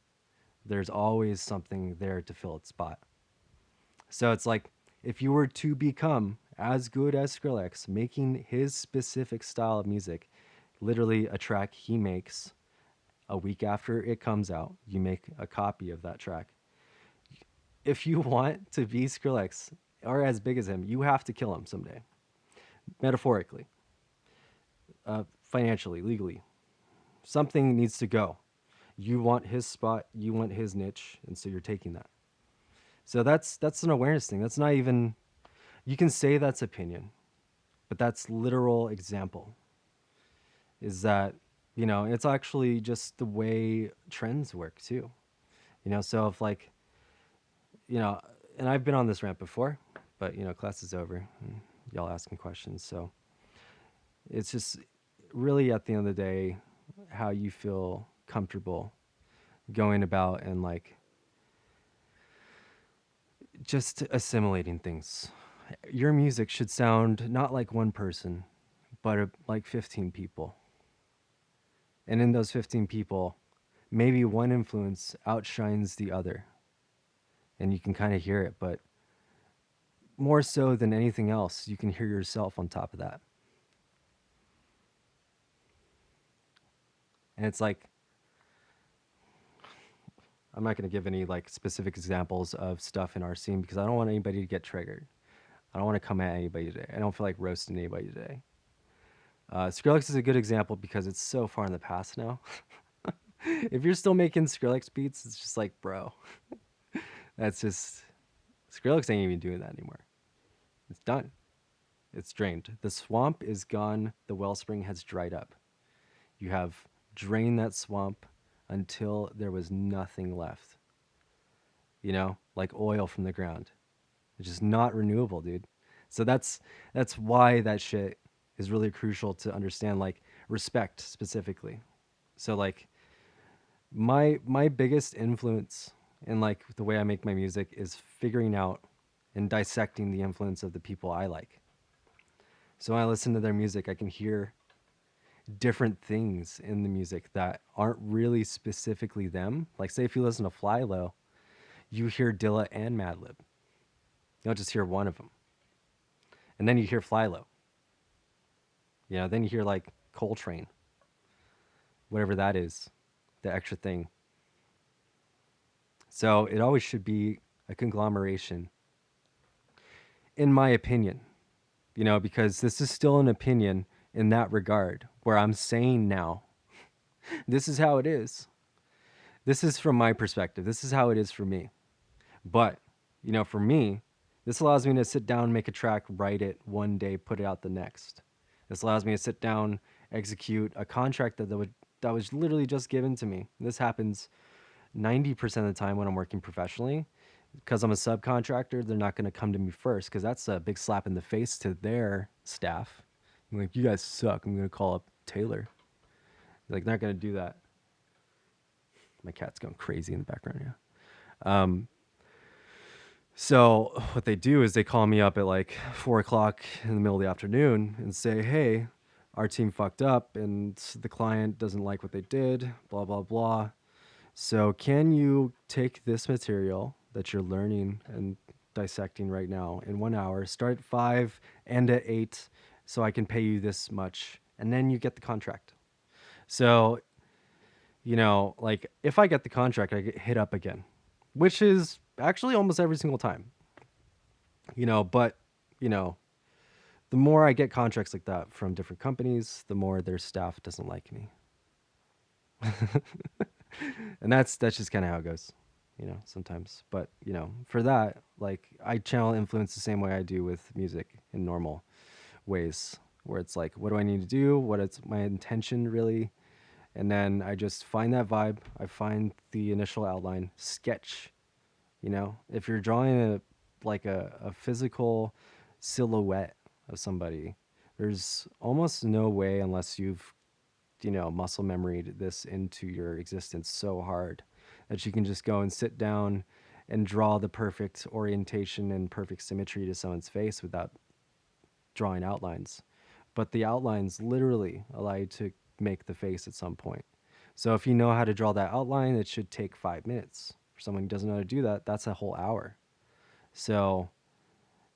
There's always something there to fill its spot. So it's like if you were to become as good as Skrillex, making his specific style of music, literally a track he makes a week after it comes out, you make a copy of that track. If you want to be Skrillex or as big as him, you have to kill him someday, metaphorically, financially, legally. Something needs to go. You want his spot, you want his niche, and so you're taking that. So that's an awareness thing. That's not even you can say that's opinion, but that's literal example. Is that you know it's actually just the way trends work too. You know, so if like you know, and I've been on this rant before, but you know, class is over. And y'all asking questions, so it's just really at the end of the day how you feel comfortable going about and like just assimilating things. Your music should sound not like one person, but like 15 people. And in those 15 people, maybe one influence outshines the other. And you can kind of hear it, but more so than anything else, you can hear yourself on top of that. And it's like, I'm not going to give any like specific examples of stuff in our scene because I don't want anybody to get triggered. I don't want to come at anybody today. I don't feel like roasting anybody today. Skrillex is a good example because it's so far in the past now. If you're still making Skrillex beats, it's just like, bro, that's just Skrillex ain't even doing that anymore. It's done. It's drained. The swamp is gone. The wellspring has dried up. You have drained that swamp until there was nothing left. You know, like oil from the ground. It's just not renewable, dude. So that's why that shit is really crucial to understand, like respect specifically. So like my biggest influence in like the way I make my music is figuring out and dissecting the influence of the people I like. So when I listen to their music, I can hear different things in the music that aren't really specifically them. Like say if you listen to Fly Low, you hear Dilla and Madlib. You don't just hear one of them. And then you hear Fly Low. You know, then you hear like Coltrane, whatever that is, the extra thing. So it always should be a conglomeration, in my opinion, you know, because this is still an opinion in that regard, where I'm saying now, this is how it is. This is from my perspective. This is how it is for me. But, you know, for me, this allows me to sit down, make a track, write it one day, put it out the next. This allows me to sit down, execute a contract that was literally just given to me. This happens 90% of the time when I'm working professionally. Because I'm a subcontractor, they're not going to come to me first because that's a big slap in the face to their staff. I'm like, you guys suck. I'm going to call up Taylor. Like, they're not going to do that. My cat's going crazy in the background. Yeah. So what they do is they call me up at like 4 o'clock in the middle of the afternoon and say, hey, our team fucked up and the client doesn't like what they did, blah, blah, blah. So can you take this material that you're learning and dissecting right now in 1 hour, start at 5, end at 8, so I can pay you this much, and then you get the contract. So, you know, like if I get the contract, I get hit up again, which is actually almost every single time, you know, but, you know, the more I get contracts like that from different companies, the more their staff doesn't like me. And that's just kind of how it goes, you know, sometimes. But, you know, for that, like I channel influence the same way I do with music in normal ways, where it's like, what do I need to do? What is my intention really? And then I just find that vibe. I find the initial outline, sketch, you know, if you're drawing a physical silhouette of somebody, there's almost no way unless you've, you know, muscle memoried this into your existence so hard that you can just go and sit down and draw the perfect orientation and perfect symmetry to someone's face without drawing outlines. But the outlines literally allow you to make the face at some point. So if you know how to draw that outline, it should take 5 minutes. For someone who doesn't know how to do that, that's a whole hour. So,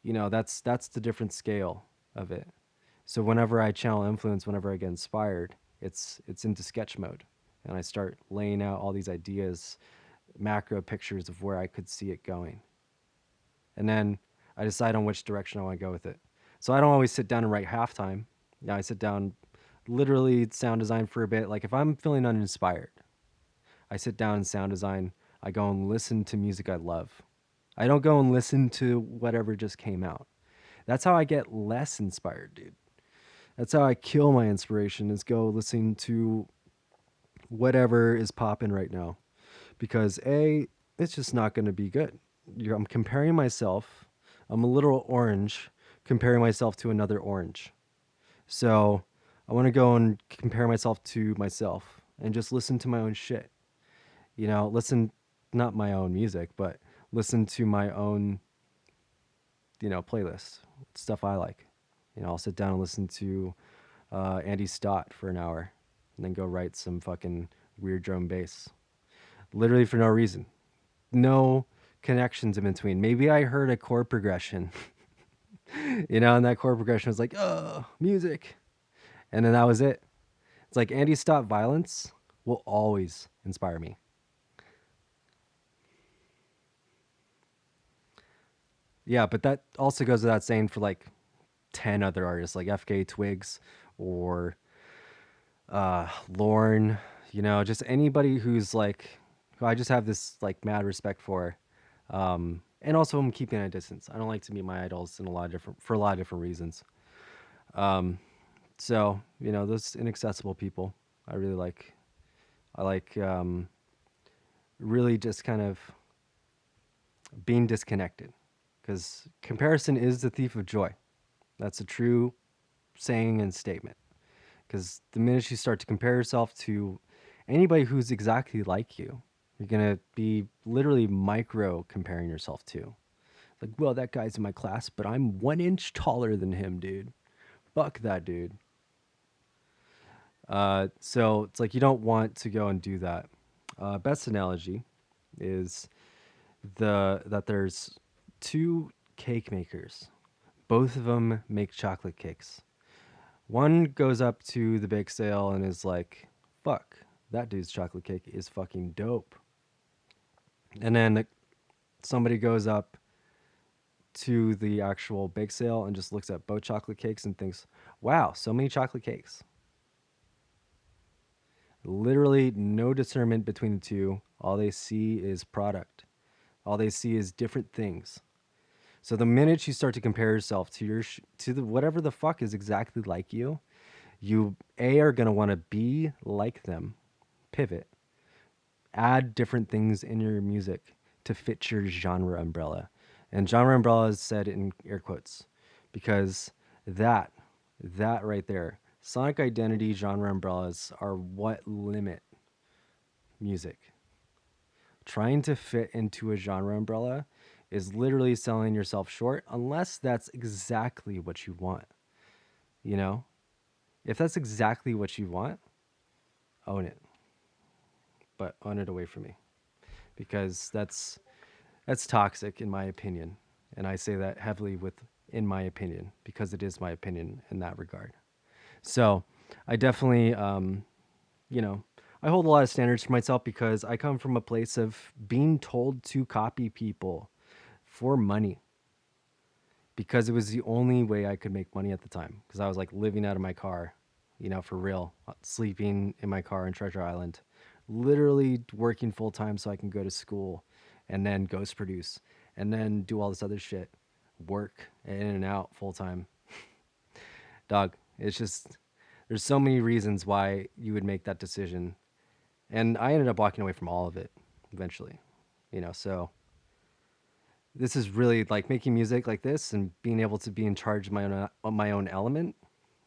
you know, that's the different scale of it. So whenever I channel influence, whenever I get inspired, it's into sketch mode, and I start laying out all these ideas, macro pictures of where I could see it going, and then I decide on which direction I want to go with it. So I don't always sit down and write halftime. Yeah, I sit down, literally sound design for a bit. Like if I'm feeling uninspired, I sit down and sound design. I go and listen to music I love. I don't go and listen to whatever just came out. That's how I get less inspired, dude. That's how I kill my inspiration, is go listening to whatever is popping right now. Because A, it's just not going to be good. I'm comparing myself. I'm a literal orange comparing myself to another orange. So I want to go and compare myself to myself and just listen to my own shit. You know, listen, not my own music, but listen to my own, you know, playlist, stuff I like. You know, I'll sit down and listen to Andy Stott for an hour and then go write some fucking weird drum bass. Literally for no reason. No connections in between. Maybe I heard a chord progression, you know, and that chord progression was like, oh, music. And then that was it. It's like Andy Stott violence will always inspire me. Yeah, but that also goes without saying for like 10 other artists like FK Twigs or Lorne, just anybody who's like, who I just have this like mad respect for. And also I'm keeping a distance. I don't like to meet my idols in for a lot of different reasons. Um, so, those inaccessible people, I really like. I like really just kind of being disconnected because comparison is the thief of joy. That's a true saying and statement. Because the minute you start to compare yourself to anybody who's exactly like you, you're gonna be literally micro comparing yourself to. Like, well, that guy's in my class, but I'm 1 inch taller than him, dude. Fuck that dude. So it's like you don't want to go and do that. Best analogy is that there's two cake makers. Both of them make chocolate cakes. One goes up to the bake sale and is like, fuck, that dude's chocolate cake is fucking dope. And then somebody goes up to the actual bake sale and just looks at both chocolate cakes and thinks, wow, so many chocolate cakes. Literally no discernment between the two. All they see is product. All they see is different things. So the minute you start to compare yourself to to the whatever the fuck is exactly like you are gonna want to be like them, pivot, add different things in your music to fit your genre umbrella. And genre umbrella is said in air quotes because that that right there, sonic identity genre umbrellas are what limit music. Trying to fit into a genre umbrella is literally selling yourself short unless that's exactly what you want. You know? If that's exactly what you want, own it. But own it away from me because that's toxic in my opinion. And I say that heavily with in my opinion because it is my opinion in that regard. So, I definitely you know, I hold a lot of standards for myself because I come from a place of being told to copy people for money because it was the only way I could make money at the time because I was like living out of my car, for real, sleeping in my car in Treasure Island, literally working full time so I can go to school and then ghost produce and then do all this other shit, work in and out full time. Dog, it's just there's so many reasons why you would make that decision. And I ended up walking away from all of it eventually, so this is really like making music like this and being able to be in charge of my own element.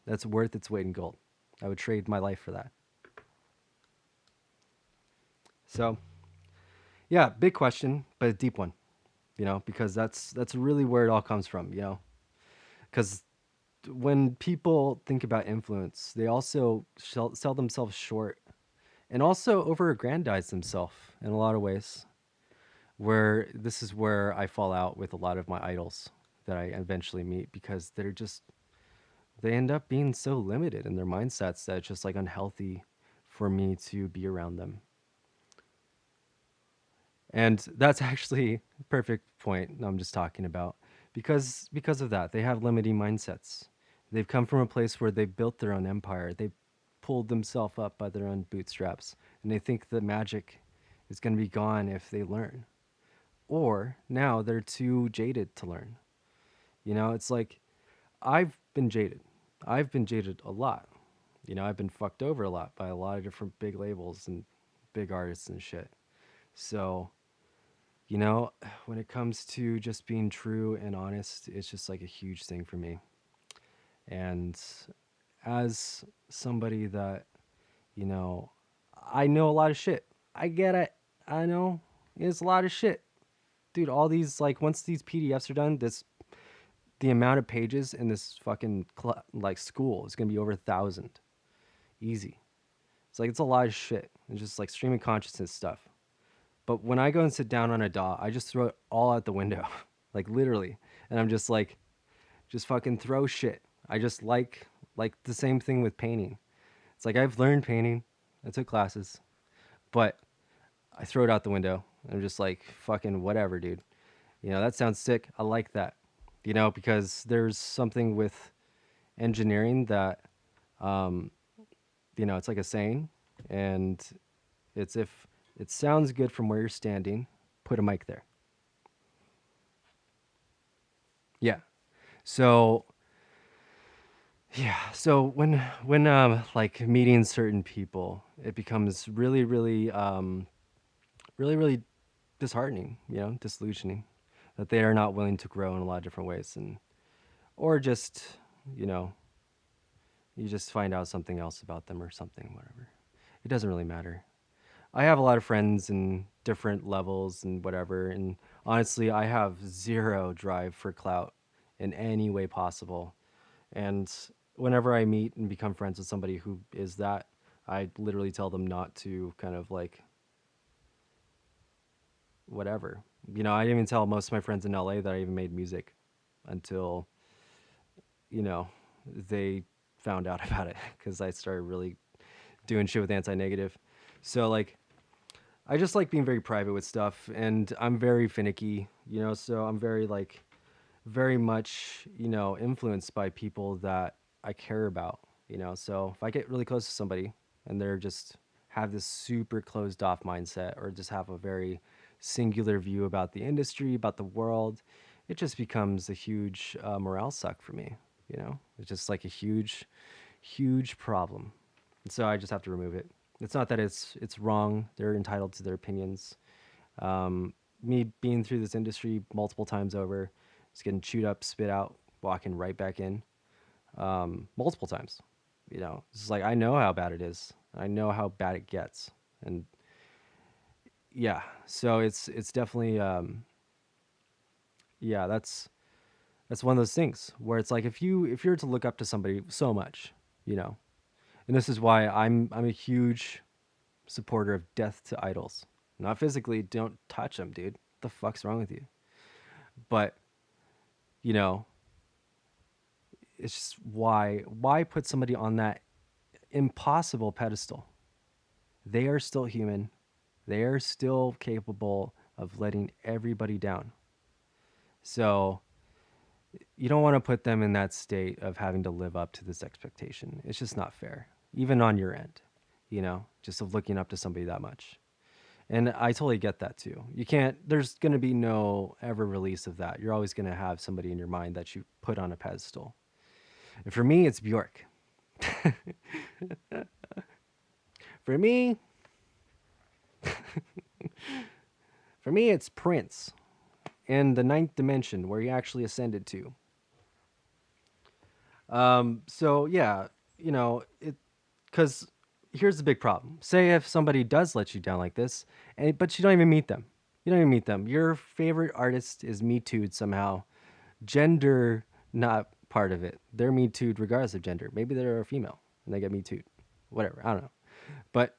That's worth its weight in gold. I would trade my life for that. So yeah, big question, but a deep one. Because that's really where it all comes from. Because when people think about influence, they also sell themselves short and also over-aggrandize themselves in a lot of ways. Where this is where I fall out with a lot of my idols that I eventually meet because they end up being so limited in their mindsets that it's just like unhealthy for me to be around them. And that's actually a perfect point I'm just talking about because of that they have limiting mindsets. They've come from a place where they've built their own empire. They pulled themselves up by their own bootstraps and they think the magic is going to be gone if they learn. Or now they're too jaded to learn. It's like I've been jaded. I've been jaded a lot. I've been fucked over a lot by a lot of different big labels and big artists and shit. So, you know, when it comes to just being true and honest, it's just like a huge thing for me. And as somebody that, you know, I know a lot of shit. I get it. I know it's a lot of shit. Dude, all these, like, once these PDFs are done, the amount of pages in this fucking, like, school is going to be over 1,000. Easy. It's like, it's a lot of shit. It's just like stream of consciousness stuff. But when I go and sit down on a DAW, I just throw it all out the window, like literally. And I'm just like, just fucking throw shit. I just like the same thing with painting. It's like I've learned painting. I took classes, but I throw it out the window. I'm just like, fucking whatever, dude. That sounds sick. I like that. Because there's something with engineering that, um, it's like a saying, and it's if it sounds good from where you're standing, put a mic there. Yeah. So so when like meeting certain people, it becomes really, really, really, really disheartening, disillusioning that they are not willing to grow in a lot of different ways, and or just, you know, you just find out something else about them or something, whatever. It doesn't really matter. I have a lot of friends in different levels and whatever, and honestly, I have zero drive for clout in any way possible. And whenever I meet and become friends with somebody who is that, I literally tell them not to kind of like whatever. I didn't even tell most of my friends in LA that I even made music until, you know, they found out about it because I started really doing shit with anti-negative. So like I just like being very private with stuff, and I'm very finicky, so I'm very like very much, influenced by people that I care about, So if I get really close to somebody and they're just have this super closed off mindset or just have a very singular view about the industry, about the world, it just becomes a huge morale suck for me, It's just like a huge, huge problem. And so I just have to remove it. It's not that it's wrong. They're entitled to their opinions. Me being through this industry multiple times over, just getting chewed up, spit out, walking right back in, multiple times. It's just like I know how bad it is. I know how bad it gets, and yeah, so it's definitely yeah, that's one of those things where it's like if you're to look up to somebody so much, you know, and this is why I'm a huge supporter of death to idols. Not physically, don't touch them, dude. What the fuck's wrong with you? But you know, it's just why put somebody on that impossible pedestal? They are still human. They are still capable of letting everybody down. So you don't want to put them in that state of having to live up to this expectation. It's just not fair, even on your end, just of looking up to somebody that much. And I totally get that too. You can't, there's going to be no ever release of that. You're always going to have somebody in your mind that you put on a pedestal. And for me, it's Bjork. For me, it's Prince in the ninth dimension where he actually ascended to. So yeah, it because here's the big problem. Say if somebody does let you down like this, but you don't even meet them. You don't even meet them. Your favorite artist is Me Too'd somehow. Gender not part of it. They're Me Too'd regardless of gender. Maybe they're a female and they get Me Too'd. Whatever. I don't know. But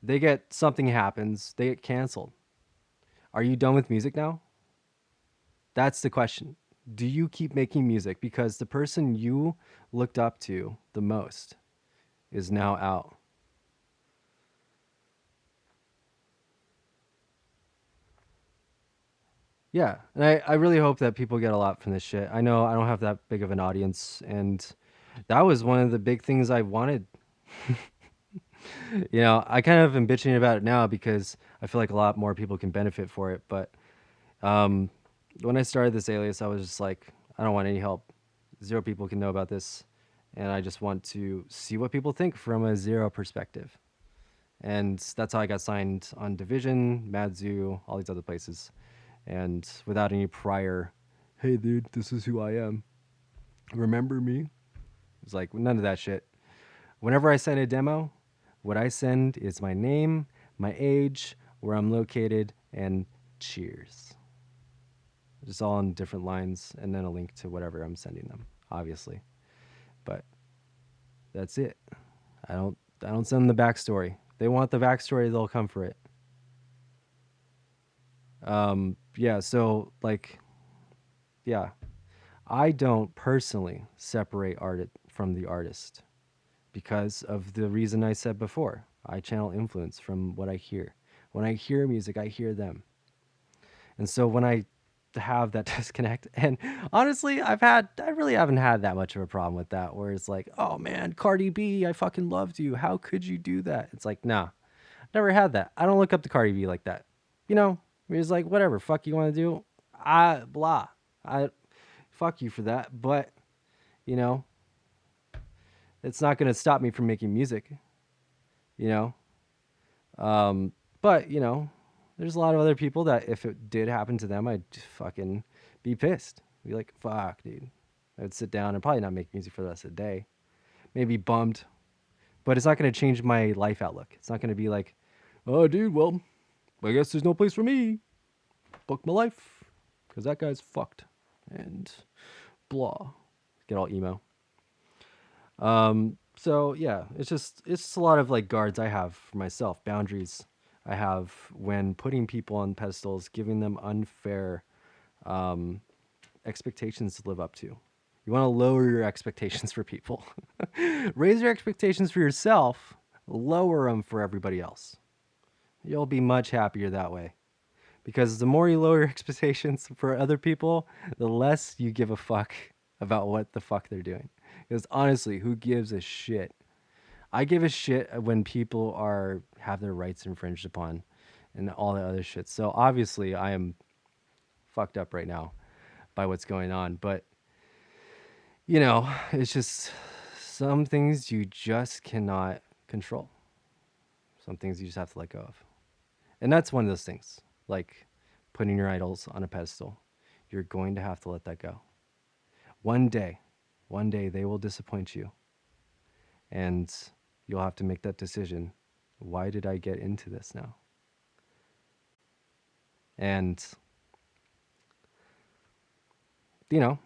they get something happens. They get canceled. Are you done with music now? That's the question. Do you keep making music because the person you looked up to the most is now out? Yeah, and I really hope that people get a lot from this shit. I know I don't have that big of an audience, and that was one of the big things I wanted. I kind of am bitching about it now because I feel like a lot more people can benefit for it. But um, when I started this alias, I was just like, I don't want any help. Zero people can know about this, and I just want to see what people think from a zero perspective. And that's how I got signed on Division, Madzu, all these other places. And without any prior, hey dude, this is who I am. Remember me? It's like none of that shit. Whenever I send a demo, what I send is my name, my age, where I'm located, and cheers. Just all on different lines, and then a link to whatever I'm sending them, obviously. But that's it. I don't send them the backstory. They want the backstory, they'll come for it. Yeah, so like yeah. I don't personally separate art from the artist because of the reason I said before. I channel influence from what I hear. When I hear music, I hear them. And so when I to have that disconnect. And honestly, I really haven't had that much of a problem with that where it's like, oh man, Cardi B, I fucking loved you. How could you do that? It's like, nah, never had that. I don't look up to Cardi B like that. You know, it's like, whatever, fuck you want to do. Blah. I, fuck you for that. But, you know, it's not going to stop me from making music, you know? But, you know, there's a lot of other people that if it did happen to them, I'd just fucking be pissed. Be like, fuck, dude. I would sit down and probably not make music for the rest of the day. Maybe bummed, but it's not going to change my life outlook. It's not going to be like, oh, dude, well, I guess there's no place for me. Fuck my life. Because that guy's fucked. And blah. Get all emo. So yeah, it's just a lot of like guards I have for myself, boundaries I have when putting people on pedestals, giving them unfair um, expectations to live up to. You want to lower your expectations for people. Raise your expectations for yourself, lower them for everybody else. You'll be much happier that way. Because the more you lower your expectations for other people, the less you give a fuck about what the fuck they're doing. Because honestly, who gives a shit? I give a shit when people are have their rights infringed upon and all that other shit. So obviously I am fucked up right now by what's going on. But you know, it's just some things you just cannot control. Some things you just have to let go of. And that's one of those things. Like putting your idols on a pedestal. You're going to have to let that go. One day, one day they will disappoint you. And you'll have to make that decision. Why did I get into this now? And, you know,